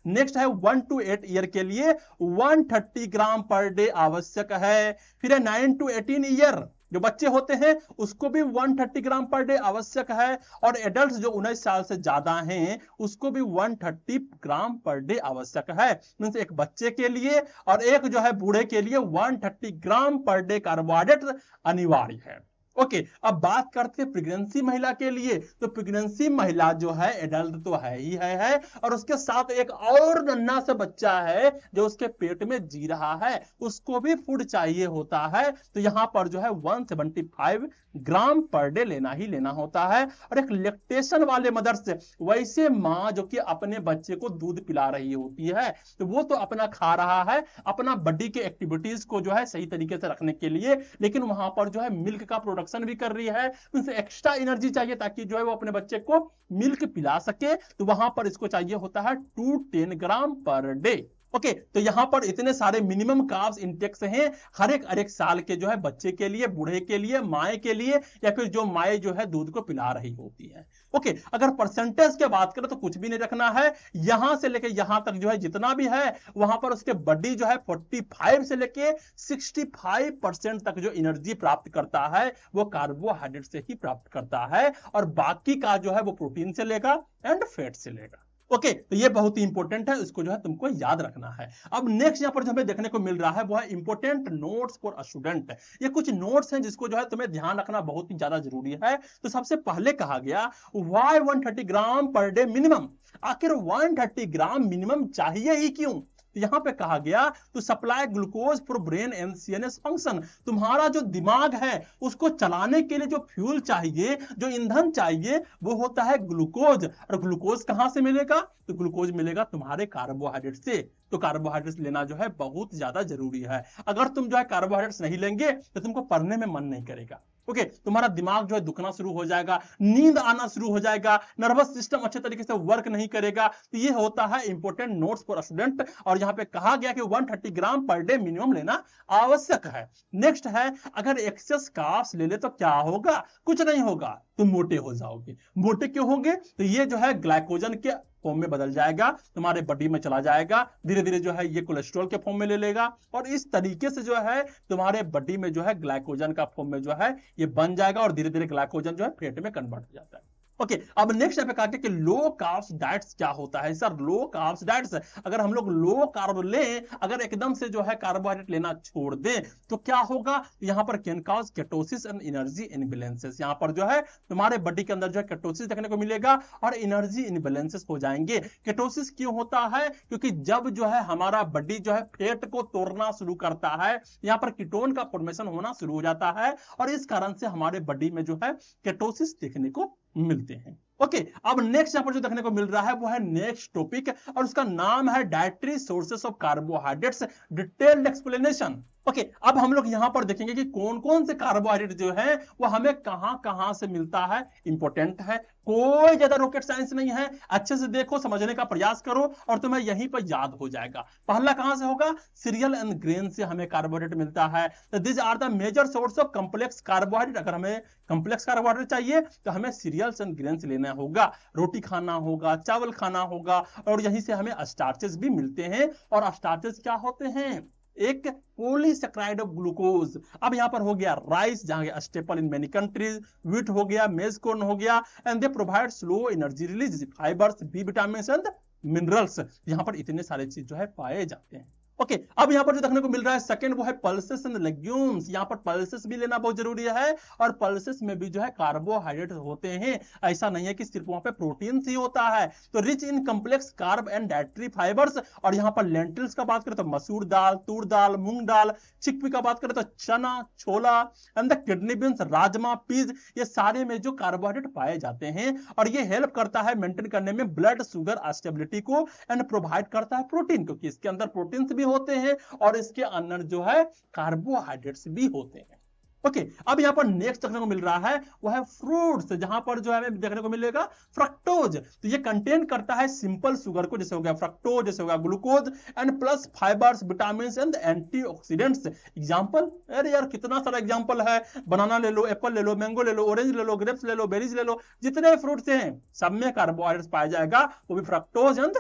नेक्स्ट है 1 टू 8 ईयर के लिए 130 ग्राम पर डे आवश्यक है। फिर है 9 टू 18 ईयर जो बच्चे होते हैं उसको भी 130 ग्राम पर डे आवश्यक है, और एडल्ट जो 19 साल से ज्यादा हैं उसको भी 130 ग्राम पर डे आवश्यक है। मींस एक बच्चे के लिए और एक जो है बूढ़े के लिए 130 ग्राम पर डे कार्बोहाइड्रेट अनिवार्य है। ओके, अब बात करते हैं प्रेगनेंसी महिला के लिए। तो प्रेगनेंसी महिला जो है एडल्ट तो है ही है और उसके साथ एक और नन्हा सा बच्चा है जो उसके पेट में जी रहा है, उसको भी फूड चाहिए होता है। तो यहां पर जो है 175 ग्राम पर डे लेना ही लेना होता है। और एक लैक्टेशन वाले मदर से, वैसे मां जो कि अपने बच्चे को दूध पिला रही होती है, तो वो तो अपना खा रहा है अपना बॉडी के एक्टिविटीज को जो है सही तरीके से रखने के लिए, लेकिन वहां पर जो है मिल्क का प्रोडक्शन भी कर रही है, उनसे एक्स्ट्रा एनर्जी चाहिए ताकि जो है वो अपने बच्चे को मिल्क पिला सके। तो वहां पर इसको चाहिए होता है 210 ग्राम पर डे। ओके, तो यहां पर इतने सारे मिनिमम कार्ब्स इंटेक्स हैं हर एक साल के जो है बच्चे के लिए, बूढ़े के लिए, माए के लिए, या फिर जो माए जो है दूध को पिला रही होती है। ओके, अगर परसेंटेज की बात करें तो कुछ भी नहीं रखना है, यहां से लेके यहां तक जो है जितना भी है वहां पर उसके बॉडी जो है 45 से लेके 65% तक जो एनर्जी प्राप्त करता है वो कार्बोहाइड्रेट से ही प्राप्त करता है, और बाकी का जो है वो प्रोटीन से लेगा एंड फैट से लेगा। ओके, तो ये बहुत ही इंपॉर्टेंट है, इसको जो है तुमको याद रखना है। अब नेक्स्ट यहां पर जो हमें देखने को मिल रहा है वो है important notes for a student. ये कुछ नोट्स हैं जिसको जो है तुम्हें ध्यान रखना बहुत ही ज्यादा जरूरी है। तो सबसे पहले कहा गया why 130 gram per day minimum, आखिर 130 ग्राम मिनिमम चाहिए ही क्यों? तो यहां पे कहा गया तो supply glucose for brain and CNS function, तुम्हारा जो दिमाग है उसको चलाने के लिए जो फ्यूल चाहिए, जो ईंधन चाहिए वो होता है ग्लूकोज। और ग्लूकोज कहां से मिलेगा? तो ग्लूकोज मिलेगा तुम्हारे कार्बोहाइड्रेट से। तो कार्बोहाइड्रेट्स लेना जो है बहुत ज्यादा जरूरी है। अगर तुम जो है कार्बोहाइड्रेट्स नहीं लेंगे तो तुमको पढ़ने में मन नहीं करेगा। ओके, तुम्हारा दिमाग जो है दुखना शुरू हो जाएगा, नींद आना शुरू हो जाएगा, नर्वस सिस्टम अच्छे तरीके से वर्क नहीं करेगा। तो ये होता है इंपॉर्टेंट नोट्स फॉर स्टूडेंट, और यहां पे कहा गया कि 130 ग्राम पर डे मिनिमम लेना आवश्यक है। नेक्स्ट है अगर एक्सेस कार्ब्स ले ले तो क्या होगा? कुछ नहीं होगा, तुम मोटे हो जाओगे। मोटे क्यों होंगे? तो ये जो है ग्लाइकोजन के फॉर्म में बदल जाएगा, तुम्हारे बॉडी में चला जाएगा, धीरे धीरे जो है ये कोलेस्ट्रॉल के फॉर्म में ले लेगा, और इस तरीके से जो है तुम्हारे बॉडी में जो है ग्लाइकोजन का फॉर्म में जो है ये बन जाएगा, और धीरे धीरे ग्लाइकोजन जो है फैट में कन्वर्ट हो जाता है। ओके, अब नेक्स्ट पे कहा कि लो कार्ब्स डाइट्स क्या होता है? सर लो कार्ब्स डाइट्स, अगर हम लोग लो कार्ब लें, अगर एकदम से जो है कार्बोहाइड्रेट लेना छोड़ दें तो क्या होगा? यहां पर can cause ketosis and energy imbalances. यहां पर जो है तुम्हारे बॉडी के अंदर जो है केटोसिस देखने को मिलेगा और एनर्जी इनबैलेंसेस हो जाएंगे। केटोसिस क्यों होता है? क्योंकि जब जो है हमारा बॉडी जो है फैट को तोड़ना शुरू करता है, यहां पर कीटोन का फॉर्मेशन होना शुरू हो जाता है, और इस कारण से हमारे बॉडी में जो है केटोसिस देखने को मिलते हैं। ओके, अब नेक्स्ट यहां पर जो देखने को मिल रहा है वो है नेक्स्ट टॉपिक, और उसका नाम है dietary sources of carbohydrates detailed explanation. Okay, अब हम लोग यहां पर देखेंगे कि कौन कौन से कार्बोहाइड्रेट जो है वो हमें कहां कहां से मिलता है। इंपॉर्टेंट है, कोई ज्यादा रॉकेट साइंस नहीं है, अच्छे से देखो, समझने का प्रयास करो और तुम्हें यहीं पर याद हो जाएगा। पहला कहां से होगा? सीरियल एंड ग्रेन से हमें कार्बोहाइड्रेट मिलता है। तो this are the major source of complex carbohydrate. अगर हमें कॉम्प्लेक्स कार्बोहाइड्रेट चाहिए तो हमें सीरियल्स एंड ग्रेन से लेना होगा, रोटी खाना होगा, चावल खाना होगा, और यहीं से हमें स्टार्चेस भी मिलते हैं। और स्टार्चेस क्या होते हैं? एक पॉलीसेकेराइड ऑफ ग्लूकोज। अब यहां पर हो गया राइस, जहां staple in many countries, wheat हो गया, मेज कॉर्न हो गया, and they provide slow energy release, fibres, B vitamin and minerals. यहां पर इतने सारे चीज जो है पाए जाते हैं। ओके अब यहां पर जो देखने को मिल रहा है सेकंड वो है पल्सेस एंड लेग्यूम्स। यहां पर पल्सेस भी लेना बहुत जरूरी है और पल्सेस में भी जो है कार्बोहाइड्रेट होते हैं। ऐसा नहीं है कि सिर्फ वहां पे प्रोटीन ही होता है। तो rich in complex carb and dietary fibres. और यहां पर लेंटिल्स का बात करें तो मसूर दाल, तूर दाल, मूंग दाल, चिकपी का बात करें तो चना, छोला एंड द किडनी बीन्स, राजमा, पीज, ये सारे में जो कार्बोहाइड्रेट पाए जाते हैं और ये हेल्प करता है मेंटेन करने में ब्लड शुगर स्टेबिलिटी को एंड प्रोवाइड करता है प्रोटीन, क्योंकि इसके अंदर प्रोटीन भी होते हैं और इसके अंदर जो है कार्बोहाइड्रेट्स भी होते हैं। ओके अब यहां पर नेक्स्ट देखने को मिल रहा है वो है फ्रूट्स, जहां पर जो है हमें देखने को मिलेगा फ्रक्टोज। तो ये कंटेन करता है सिंपल शुगर को, जैसे हो गया फ्रक्टोज, जैसे हो गया glucose and plus fibres, vitamin and antioxidants. Example, अरे यार कितना सारा एग्जांपल है, बनाना ले लो, एप्पल ले लो, मैंगो ले लो, ऑरेंज ले लो, ग्रेप्स ले लो, बेरीज ले लो, जितने फ्रूट्स हैं सब में कार्बोहाइड्रेट्स पाया जाएगा, वो भी फ्रक्टोज एंड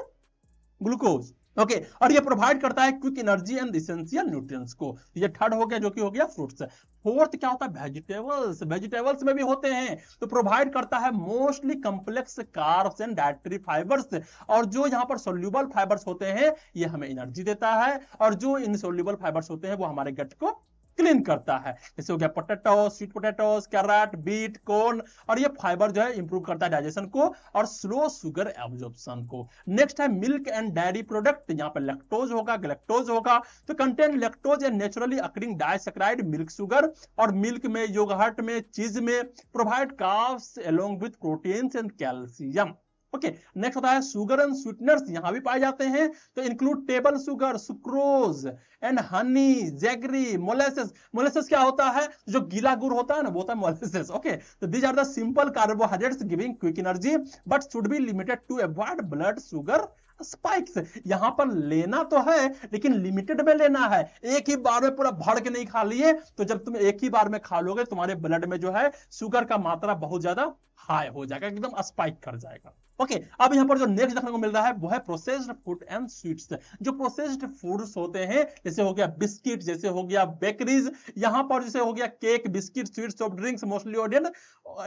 ग्लूकोज। ओके और ये प्रोवाइड करता है quick energy and essential nutrients को। ये थर्ड हो गया जो कि हो गया फ्रूट्स। फोर्थ क्या होता है, वेजिटेबल्स। वेजिटेबल्स में भी होते हैं, तो प्रोवाइड करता है mostly complex carbs and dietary fibres. और जो यहाँ पर सोल्यूबल फाइबर्स होते हैं ये हमें एनर्जी देता है, और जो इनसोल्यूबल फाइबर्स होते हैं वो हमारे गट को क्लीन करता है। जैसे हो गया potato, sweet potatoes, carrot, beet, corn, और ये फाइबर जो है इंप्रूव करता है डाइजेशन को और स्लो शुगर एब्जॉर्प्शन को। नेक्स्ट है मिल्क एंड डेयरी प्रोडक्ट। यहाँ पर लैक्टोज होगा, गैलेक्टोज होगा, तो contain lactose and naturally occurring disaccharide milk sugar. और मिल्क में, योगर्ट में, चीज में provide carbs along with proteins and calcium. Okay next होता है शुगर एंड स्वीटनर्स, यहां भी पाए जाते हैं, तो include table sugar, sucrose and honey, jaggery, molasses. Molasses क्या होता है, जो गीला गुड़ होता है ना, वो होता है मोलेसेस। ओके तो these are the simple carbohydrates giving quick energy but should be limited to avoid blood sugar spikes. यहां पर लेना तो है लेकिन लिमिटेड में लेना है। एक ही बार में पूरा भर के नहीं खा लिए, तो जब तुम एक ही बार में खा लोगे तुम्हारे ब्लड में जो है शुगर का मात्रा बहुत ज्यादा हाई हो जाएगा, एकदम स्पाइक कर जाएगा। ओके अब यहां पर जो नेक्स्ट देखने को मिल रहा है वो है प्रोसेस्ड फूड एंड स्वीट्स। जो प्रोसेस्ड फूड्स होते हैं, जैसे हो गया बिस्किट, जैसे हो गया बेकरीज, यहां पर जैसे हो गया cake, biscuit, sweet, soft drinks, mostly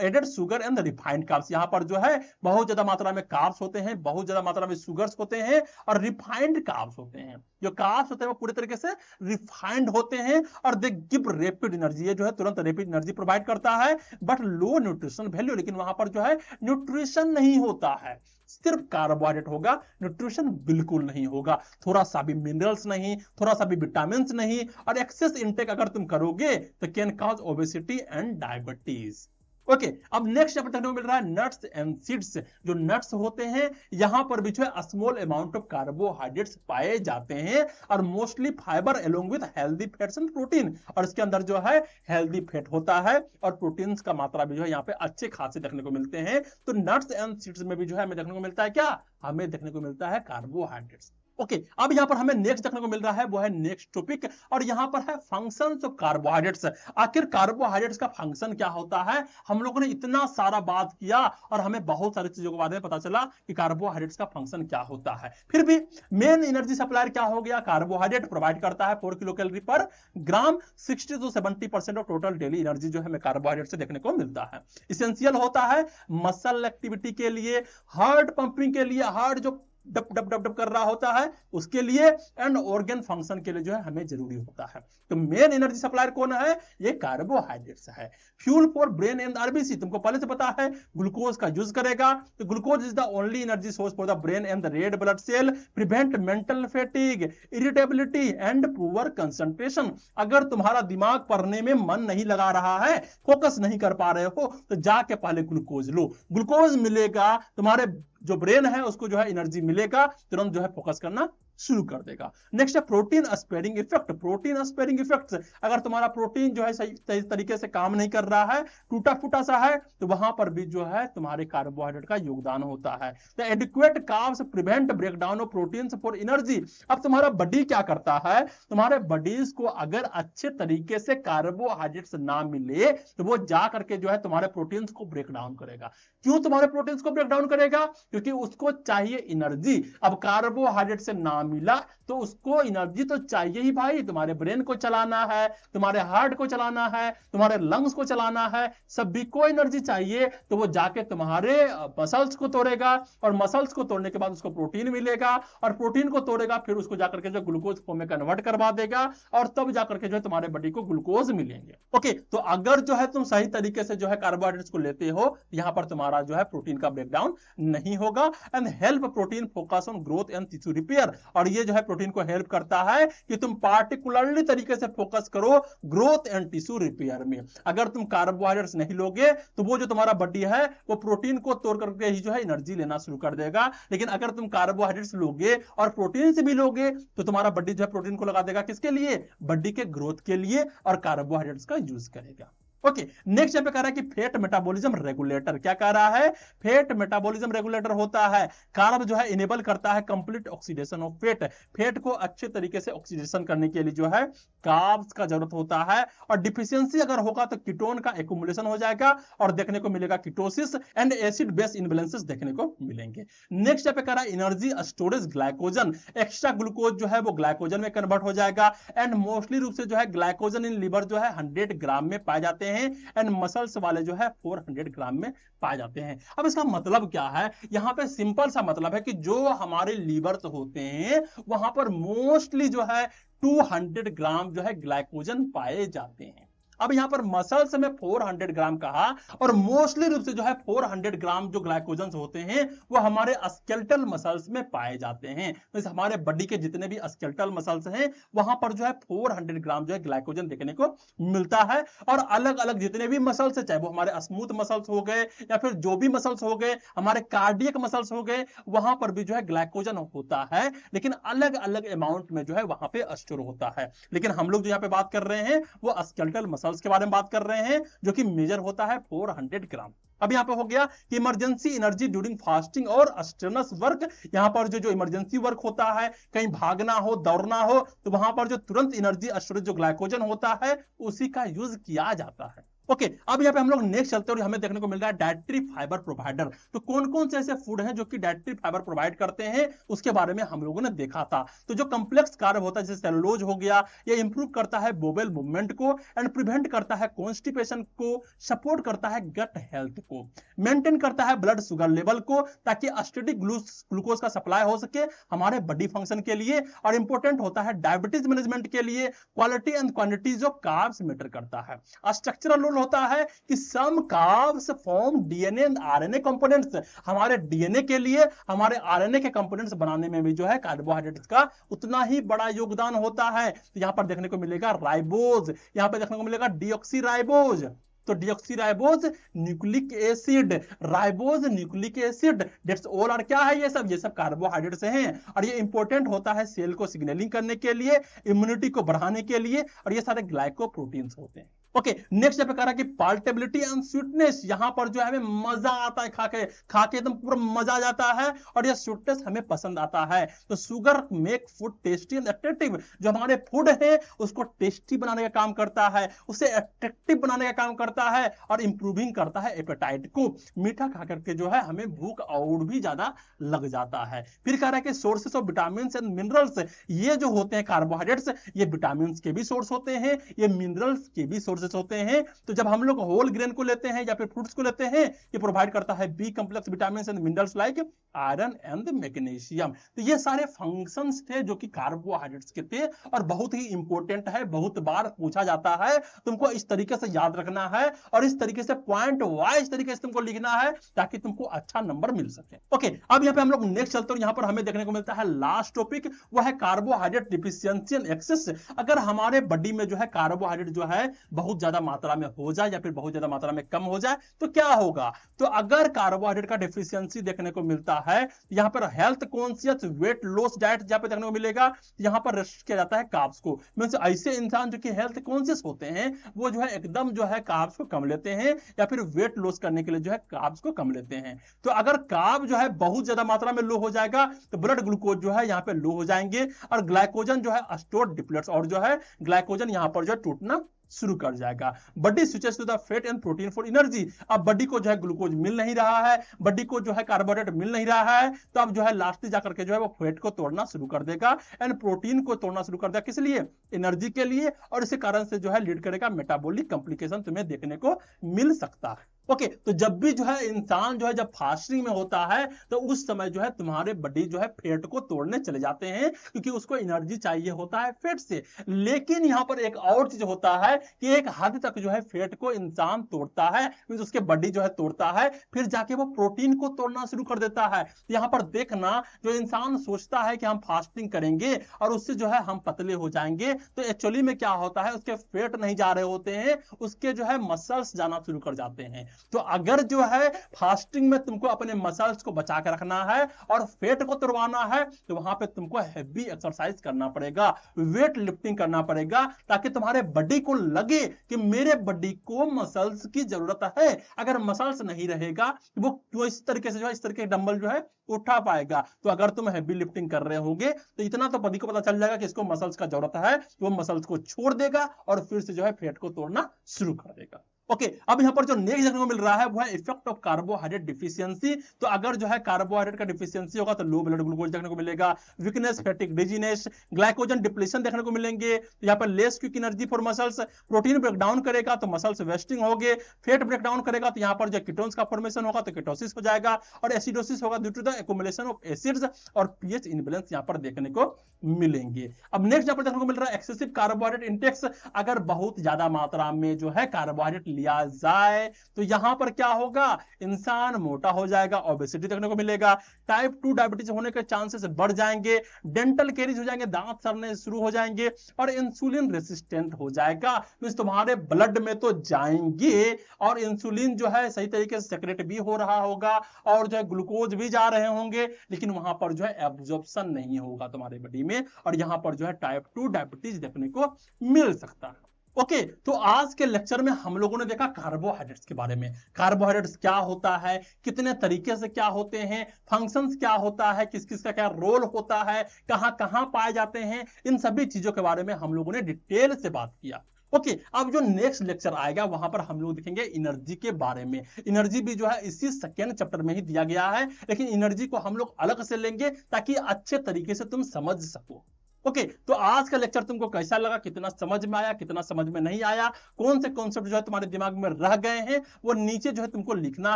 added sugar and refined carbs. यहां पर जो है बहुत ज्यादा मात्रा में कार्ब्स होते हैं, बहुत ज्यादा मात्रा में शुगर्स होते हैं और रिफाइंड कार्ब्स होते हैं। जो कार्ब्स होते हैं वो पूरे तरीके से रिफाइंड होते हैं और दे गिव रैपिड एनर्जी, ये जो है तुरंत रैपिड एनर्जी प्रोवाइड करता है बट लो न्यूट्रिशन वैल्यू। लेकिन वहां पर जो है न्यूट्रिशन नहीं होता है, सिर्फ कार्बोहाइड्रेट होगा, न्यूट्रिशन बिल्कुल नहीं होगा, थोड़ा सा भी मिनरल्स नहीं, थोड़ा सा भी विटामिन नहीं। और एक्सेस इंटेक अगर तुम करोगे तो can cause obesity and diabetes. Okay अब नेक्स्ट देखने को मिल रहा है नट्स एंड सीड्स। जो नट्स होते हैं यहां पर भी जो है स्मॉल अमाउंट ऑफ कार्बोहाइड्रेट्स पाए जाते हैं और mostly fibre along with healthy fats and protein. और इसके अंदर जो है हेल्दी फैट होता है और प्रोटीन्स का मात्रा भी जो है यहाँ पे अच्छे खासे देखने को मिलते हैं। तो नट्स एंड सीड्स में भी जो है हमें देखने को मिलता है क्या, हमें देखने को मिलता है कार्बोहाइड्रेट्स। ओके अब यहां पर हमें नेक्स्ट देखने को मिल रहा है वो है नेक्स्ट टॉपिक, और यहां पर है फंक्शंस ऑफ कार्बोहाइड्रेट्स। आखिर कार्बोहाइड्रेट्स का फंक्शन क्या होता है, हम लोगों ने इतना सारा बात किया और हमें बहुत सारी चीजों के बारे में पता चला कि कार्बोहाइड्रेट्स का फंक्शन क्या होता है। फिर भी मेन एनर्जी सप्लायर क्या हो गया, कार्बोहाइड्रेट प्रोवाइड करता है 4 किलो कैलोरी पर ग्राम। 60 to 70% of total daily energy जो हमें कार्बोहाइड्रेट से देखने को मिलता है। इसेंशियल होता है मसल एक्टिविटी के लिए, हार्ट पंपिंग के लिए, हार्ट जो डप डप डप डप कर रहा होता है उसके लिए, एंड ऑर्गन फंक्शन के लिए जो है हमें जरूरी होता है। तो मेन एनर्जी सप्लायर कौन है, ये कार्बोहाइड्रेट्स है। Fuel for brain and RBC, तुमको पहले से पता है ग्लूकोज का यूज करेगा, तो glucose is the only energy source for the brain and the red blood cell, prevent mental fatigue, irritability and poor concentration. अगर तुम्हारा दिमाग पढ़ने में मन नहीं लगा रहा है, फोकस नहीं कर पा रहे हो, तो जाके पहले ग्लूकोज लो। ग्लूकोज मिलेगा, तुम्हारे जो ब्रेन है उसको जो है एनर्जी मिलेगा, तुरंत जो है फोकस करना शुरू कर देगा। नेक्स्ट है protein sparing effect. Protein sparing effect, अगर तुम्हारा प्रोटीन जो है सही तरीके से काम नहीं कर रहा है, टूटा फूटा सा है, तो वहां पर भी जो है तुम्हारे कार्बोहाइड्रेट का योगदान होता है। The adequate carbs prevent breakdown of proteins for energy. अब तुम्हारा बॉडी क्या करता है, तुम्हारे बॉडीज को अगर अच्छे तरीके से कार्बोहाइड्रेट्स ना मिले तो वो जा करके जो है तुम्हारे प्रोटीन्स को ब्रेक डाउन करेगा। क्यों तुम्हारे प्रोटीन्स को ब्रेक डाउन करेगा, क्योंकि उसको चाहिए एनर्जी। अब कार्बोहाइड्रेट से ना मिला तो उसको एनर्जी तो चाहिए ही भाई, तुम्हारे ब्रेन को चलाना है, तुम्हारे हार्ट को चलाना है, तुम्हारे लंग्स को चलाना है, सभी को एनर्जी चाहिए। तो वो जाके तुम्हारे मसल्स को तोड़ेगा और मसल्स को तोड़ने के बाद उसको प्रोटीन मिलेगा और प्रोटीन को तोड़ेगा, फिर उसको जाकर के जो ग्लूकोज फॉर्म में कन्वर्ट करवा देगा और तब जाकर के जो है तुम्हारे बॉडी को ग्लूकोज मिलेंगे। ओके, तो अगर जो है तुम सही तरीके से जो है कार्बोहाइड्रेट्स को लेते हो, यहां पर तुम्हारा जो है प्रोटीन का ब्रेकडाउन नहीं होगा। And help protein focus on growth and tissue repair, और ये जो है प्रोटीन को हेल्प करता है कि तुम पार्टिकुलरली तरीके से फोकस करो ग्रोथ एंड टिश्यू रिपेयर में। अगर तुम कार्बोहाइड्रेट्स नहीं लोगे तो वो जो तुम्हारा बॉडी है वो प्रोटीन को तोड़ करके ही जो है एनर्जी लेना शुरू कर देगा। लेकिन अगर तुम कार्बोहाइड्रेट्स लोगे और प्रोटीन से भी लोगे तो तुम्हारा बॉडी जो है प्रोटीन को लगा देगा किसके लिए, बॉडी के ग्रोथ के लिए, और कार्बोहाइड्रेट्स का यूज करेगा। ओके, नेक्स्ट यहां पे कह रहा है कि फैट मेटाबॉलिज्म रेगुलेटर। क्या कह रहा है, फैट मेटाबॉलिज्म रेगुलेटर होता है, कार्ब जो है इनेबल करता है complete oxidation of fat. Fat को अच्छे तरीके से ऑक्सीडेशन करने के लिए जो है कार्ब्स का जरूरत होता है, और डिफिशियंसी अगर होगा तो कीटोन का एक्युमुलेशन हो जाएगा और देखने को मिलेगा कीटोसिस एंड एसिड बेस इनबैलेंसेस देखने को मिलेंगे। नेक्स्ट यहां पे कह रहा है energy storage glycogen. Extra glucose जो है वो ग्लाइकोजन में कन्वर्ट हो जाएगा, एंड मोस्टली रूप से जो है ग्लाइकोजन इन लीवर जो है 100 ग्राम में पाए जाते हैं एंड मसल्स वाले जो है 400 ग्राम में पाए जाते हैं। अब इसका मतलब क्या है, यहां पे सिंपल सा मतलब है कि जो हमारे लीवर्स होते हैं वहां पर मोस्टली जो है 200 ग्राम जो है ग्लाइकोजन पाए जाते हैं। अब यहां पर मसल्स में 400 ग्राम कहा, और मोस्टली रूप से जो है 400 ग्राम जो ग्लाइकोजन होते हैं वो हमारे स्केलेटल मसल्स में पाए जाते हैं। तो हमारे बॉडी के जितने भी स्केलेटल मसल्स हैं वहां पर जो है 400 ग्राम जो है ग्लाइकोजन देखने को मिलता है। और अलग अलग जितने भी मसल्स है, चाहे वो हमारे स्मूथ मसल्स हो गए या फिर जो भी मसल्स हो गए, हमारे कार्डियक मसल्स हो गए, वहां पर भी जो है ग्लाइकोजन होता है, लेकिन अलग अलग अमाउंट में जो है वहां पे स्टोर होता है। लेकिन हम लोग जो यहाँ पे बात कर रहे हैं वो स्केलेटल मसल्स के बारे में बात कर रहे हैं, जो कि मेजर होता है 400 ग्राम। अब यहां पे हो गया कि इमरजेंसी एनर्जी ड्यूरिंग फास्टिंग और स्ट्रेनस वर्क। यहां पर जो इमरजेंसी वर्क होता है, कहीं भागना हो, दौड़ना हो, तो वहां पर जो तुरंत एनर्जी स्टोरेज जो ग्लाइकोजन होता है उसी का यूज किया जाता है। ओके, अब यहाँ पे हम लोग नेक्स्ट चलते हैं और हमें देखने को मिल रहा है डाइटरी फाइबर प्रोवाइडर। तो कौन कौन से ऐसे फूड हैं जो कि डाइटरी फाइबर प्रोवाइड करते हैं उसके बारे में हम लोगों ने देखा था। तो जो कॉम्प्लेक्स कार्ब होता है जैसे सेलुलोज हो गया, ये इंप्रूव करता है बोवेल मूवमेंट को एंड प्रिवेंट करता है कॉन्स्टिपेशन को, सपोर्ट करता है गट हेल्थ को, मेंटेन करता है ब्लड शुगर लेवल को ताकि स्टेटिक ग्लूकोज का सप्लाई हो सके हमारे बॉडी फंक्शन के लिए, और इंपॉर्टेंट होता है डायबिटीज मैनेजमेंट के लिए। क्वालिटी एंड क्वांटिटी जो कार्ब्स मैटर करता है। स्ट्रक्चरल होता है कि some carbs form DNA and RNA components. हमारे डीएनए के लिए, हमारे आरएनए के कंपोनेंट्स बनाने में भी जो है कार्बोहाइड्रेट्स का उतना ही बड़ा योगदान होता है। तो यहां पर देखने को मिलेगा राइबोज, यहां पर देखने को मिलेगा डीऑक्सीराइबोज। तो deoxyribose nucleic acid, ribose nucleic acid, that's all. और क्या है ये सब कार्बोहाइड्रेट्स हैं, और ये इंपॉर्टेंट होता है सेल को सिग्नलिंग करने के लिए, इम्यूनिटी को बढ़ाने के लिए, और ये सारे ग्लाइकोप्रोटीन्स होते हैं। ओके, नेक्स्ट पे कह रहा है कि पाल्टेबिलिटी एंड स्वीटनेस। यहां पर जो है हमें मजा आता है खाके एकदम पूरा मजा आ जाता है, और ये स्वीटनेस हमें पसंद आता है। तो sugar make food tasty and attractive. जो हमारे फूड है उसको टेस्टी बनाने का काम करता है, उसे अट्रैक्टिव बनाने का काम करता है, और इंप्रूविंग करता है एपेटाइट को। मीठा खा करके जो है हमें भूख और भी ज्यादा लग जाता है। फिर कह रहा है कि sources of vitamin and minerals. ये जो होते हैं कार्बोहाइड्रेट्स, ये विटामिन के भी सोर्स होते हैं, ये मिनरल्स के भी सोर्स होते हैं। तो जब हम लोग होल ग्रेन को लेते हैं या फिर फ्रूट्स को लेते हैं, ये प्रोवाइड करता है B complex vitamin and minerals like iron and magnesium. तो ये सारे फंक्शंस थे जो कि कार्बोहाइड्रेट्स के थे, और बहुत ही इंपॉर्टेंट है, बहुत बार पूछा जाता है। तुमको इस तरीके से याद रखना है और इस तरीके से पॉइंट वाइज तरीके से तुमको लिखना है ताकि तुमको अच्छा नंबर मिल सके। ओके, अब यहाँ पे हम लोग नेक्स्ट चलते हैं। यहाँ पर हमें देखने को मिलता है लास्ट टॉपिक, वो है कार्बोहाइड्रेट डिफिशियंसी एंड एक्सेस। अगर हमारे बॉडी में जो है कार्बोहाइड्रेट जो है बहुत ज्यादा मात्रा में हो जाए या फिर बहुत ज्यादा मात्रा में कम हो जाए तो क्या होगा। तो अगर कार्बोहाइड्रेट का डिफिशियंसी देखने को मिलता है, यहां पर health conscious weight loss diet जहां पे देखने को मिलेगा, यहां पर रेस्ट्रिक्ट किया जाता है कार्ब्स को। मींस ऐसे इंसान जो कि हेल्थ कॉन्शियस होते हैं वो जो है एकदम जो है कार्ब्स को कम लेते हैं, या फिर वेट लॉस करने के लिए जो है कार्ब्स को कम लेते हैं। तो अगर कार्ब जो है बहुत ज्यादा मात्रा में लो हो जाएगा तो ब्लड ग्लूकोज जो है यहां पे लो हो जाएंगे, और ग्लाइकोजन जो है स्टोर्ड डिप्लेट्स, और जो है ग्लाइकोजन यहां पर जो टूटना शुरू कर जाएगा। Body switches to the fat and protein for energy. अब बॉडी को जो है ग्लूकोज मिल नहीं रहा है, बॉडी को जो है कार्बोहाइड्रेट मिल नहीं रहा है, तो अब जो है लास्ट जाकर के जो है वो फैट को तोड़ना शुरू कर देगा एंड प्रोटीन को तोड़ना शुरू कर देगा। किस लिए? एनर्जी के लिए। और इसी कारण से जो है लीड करेगा मेटाबॉलिक कॉम्प्लिकेशन तुम्हें देखने को मिल सकता है। ओके, तो जब भी जो है इंसान जो है जब फास्टिंग में होता है तो उस समय जो है तुम्हारे बॉडी जो है फैट को तोड़ने चले जाते हैं, क्योंकि उसको एनर्जी चाहिए होता है फैट से। लेकिन यहां पर एक और चीज होता है कि एक हद तक जो है फैट को इंसान तोड़ता है, उसके बॉडी जो है तोड़ता है, फिर जाके वो प्रोटीन को तोड़ना शुरू कर देता है। यहां पर देखना, जो इंसान सोचता है कि हम फास्टिंग करेंगे और उससे जो है हम पतले हो जाएंगे, तो एक्चुअली में क्या होता है, उसके फैट नहीं जा रहे होते हैं, उसके जो है मसल्स जाना शुरू कर जाते हैं। तो अगर जो है फास्टिंग में तुमको अपने मसल्स को बचा के रखना है और फैट को तोड़वाना है, तो वहां पे तुमको हैवी एक्सरसाइज करना पड़ेगा, वेट लिफ्टिंग करना पड़ेगा, ताकि तुम्हारे बॉडी को लगे कि मेरे बॉडी को मसल्स की जरूरत है। अगर मसल्स नहीं रहेगा वो इस तरीके से जो है इस तरीके डंबल जो है उठा पाएगा। तो अगर तुम हैवी लिफ्टिंग कर रहे होगे तो इतना तो बॉडी को पता चल जाएगा कि इसको मसल्स का जरूरत है, तो वो मसल्स को छोड़ देगा और फिर से जो है फैट को तोड़ना शुरू कर देगा। ओके, अब यहां पर जो नेक्स्ट देखने को मिल रहा है वो है इफेक्ट ऑफ कार्बोहाइड्रेट डिफिशियंसी। तो अगर जो है कार्बोहाइड्रेट का डिफिशियंसी होगा तो लो ब्लड ग्लूकोज देखने को मिलेगा, वीकनेस, फैटिक, डिजीनेस, ग्लाइकोजन डिप्लीशन देखने को मिलेंगे। यहाँ पर less quick energy for muscles, protein breakdown करेगा तो मसल्स वेस्टिंग होंगे, फैट ब्रेकडाउन करेगा तो यहाँ पर जो कीटोन्स का फॉर्मेशन होगा तो कीटोसिस हो जाएगा, और एसिडोसिस होगा due to the accumulation of acids, और पीएच इनबैलेंस यहाँ पर देखने को मिलेंगे। अब नेक्स्ट यहाँ पर देखने को मिल रहा है एक्सेसिव कार्बोहाइड्रेट इंटेक्स। अगर बहुत ज्यादा मात्रा में जो है कार्बोहाइड्रेट लिया जाए तो यहां पर क्या होगा, इंसान मोटा हो जाएगा, ओबेसिटी देखने को मिलेगा, टाइप 2 डायबिटीज होने के चांसेस बढ़ जाएंगे, डेंटल कैरीज हो जाएंगे, दांत सड़ने शुरू हो जाएंगे, और इंसुलिन रेसिस्टेंट हो जाएगा। मींस तुम्हारे ब्लड में तो जाएंगे और इंसुलिन जो है सही तरीके से सेक्रेट भी हो रहा होगा और जो है ग्लूकोज भी जा रहे होंगे, लेकिन वहां पर जो है एब्जॉर्प्शन नहीं होगा तुम्हारे बॉडी में, और यहां पर जो है टाइप 2 डायबिटीज देखने को मिल सकता है। ओके, तो आज के लेक्चर में हम लोगों ने देखा कार्बोहाइड्रेट्स के बारे में। कार्बोहाइड्रेट्स क्या होता है, कितने तरीके से क्या होते हैं, फंक्शंस क्या होता है, किस किस का क्या रोल होता है, कहां कहां पाए जाते हैं, इन सभी चीजों के बारे में हम लोगों ने डिटेल से बात किया। ओके, अब जो नेक्स्ट लेक्चर आएगा वहां पर हम लोग देखेंगे एनर्जी के बारे में। एनर्जी भी जो है इसी सेकेंड चैप्टर में ही दिया गया है, लेकिन एनर्जी को हम लोग अलग से लेंगे ताकि अच्छे तरीके से तुम समझ सको। ओके, तो आज का लेक्चर तुमको कैसा लगा, कितना समझ में आया, कितना समझ में नहीं आया, कौन से कॉन्सेप्ट जो है तुम्हारे दिमाग में रह गए हैं, वो नीचे जो है तुमको लिखना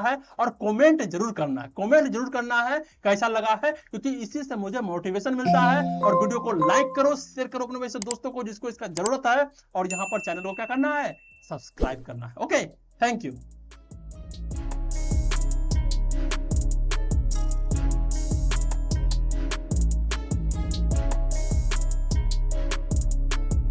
है और कमेंट जरूर करना है। कमेंट जरूर करना है कैसा लगा है, क्योंकि इसी से मुझे मोटिवेशन मिलता है। और वीडियो को लाइक करो, शेयर करो अपने वैसे दोस्तों को जिसको इसका जरूरत है, और यहाँ पर चैनल को क्या करना है, सब्सक्राइब करना है। Okay, thank you.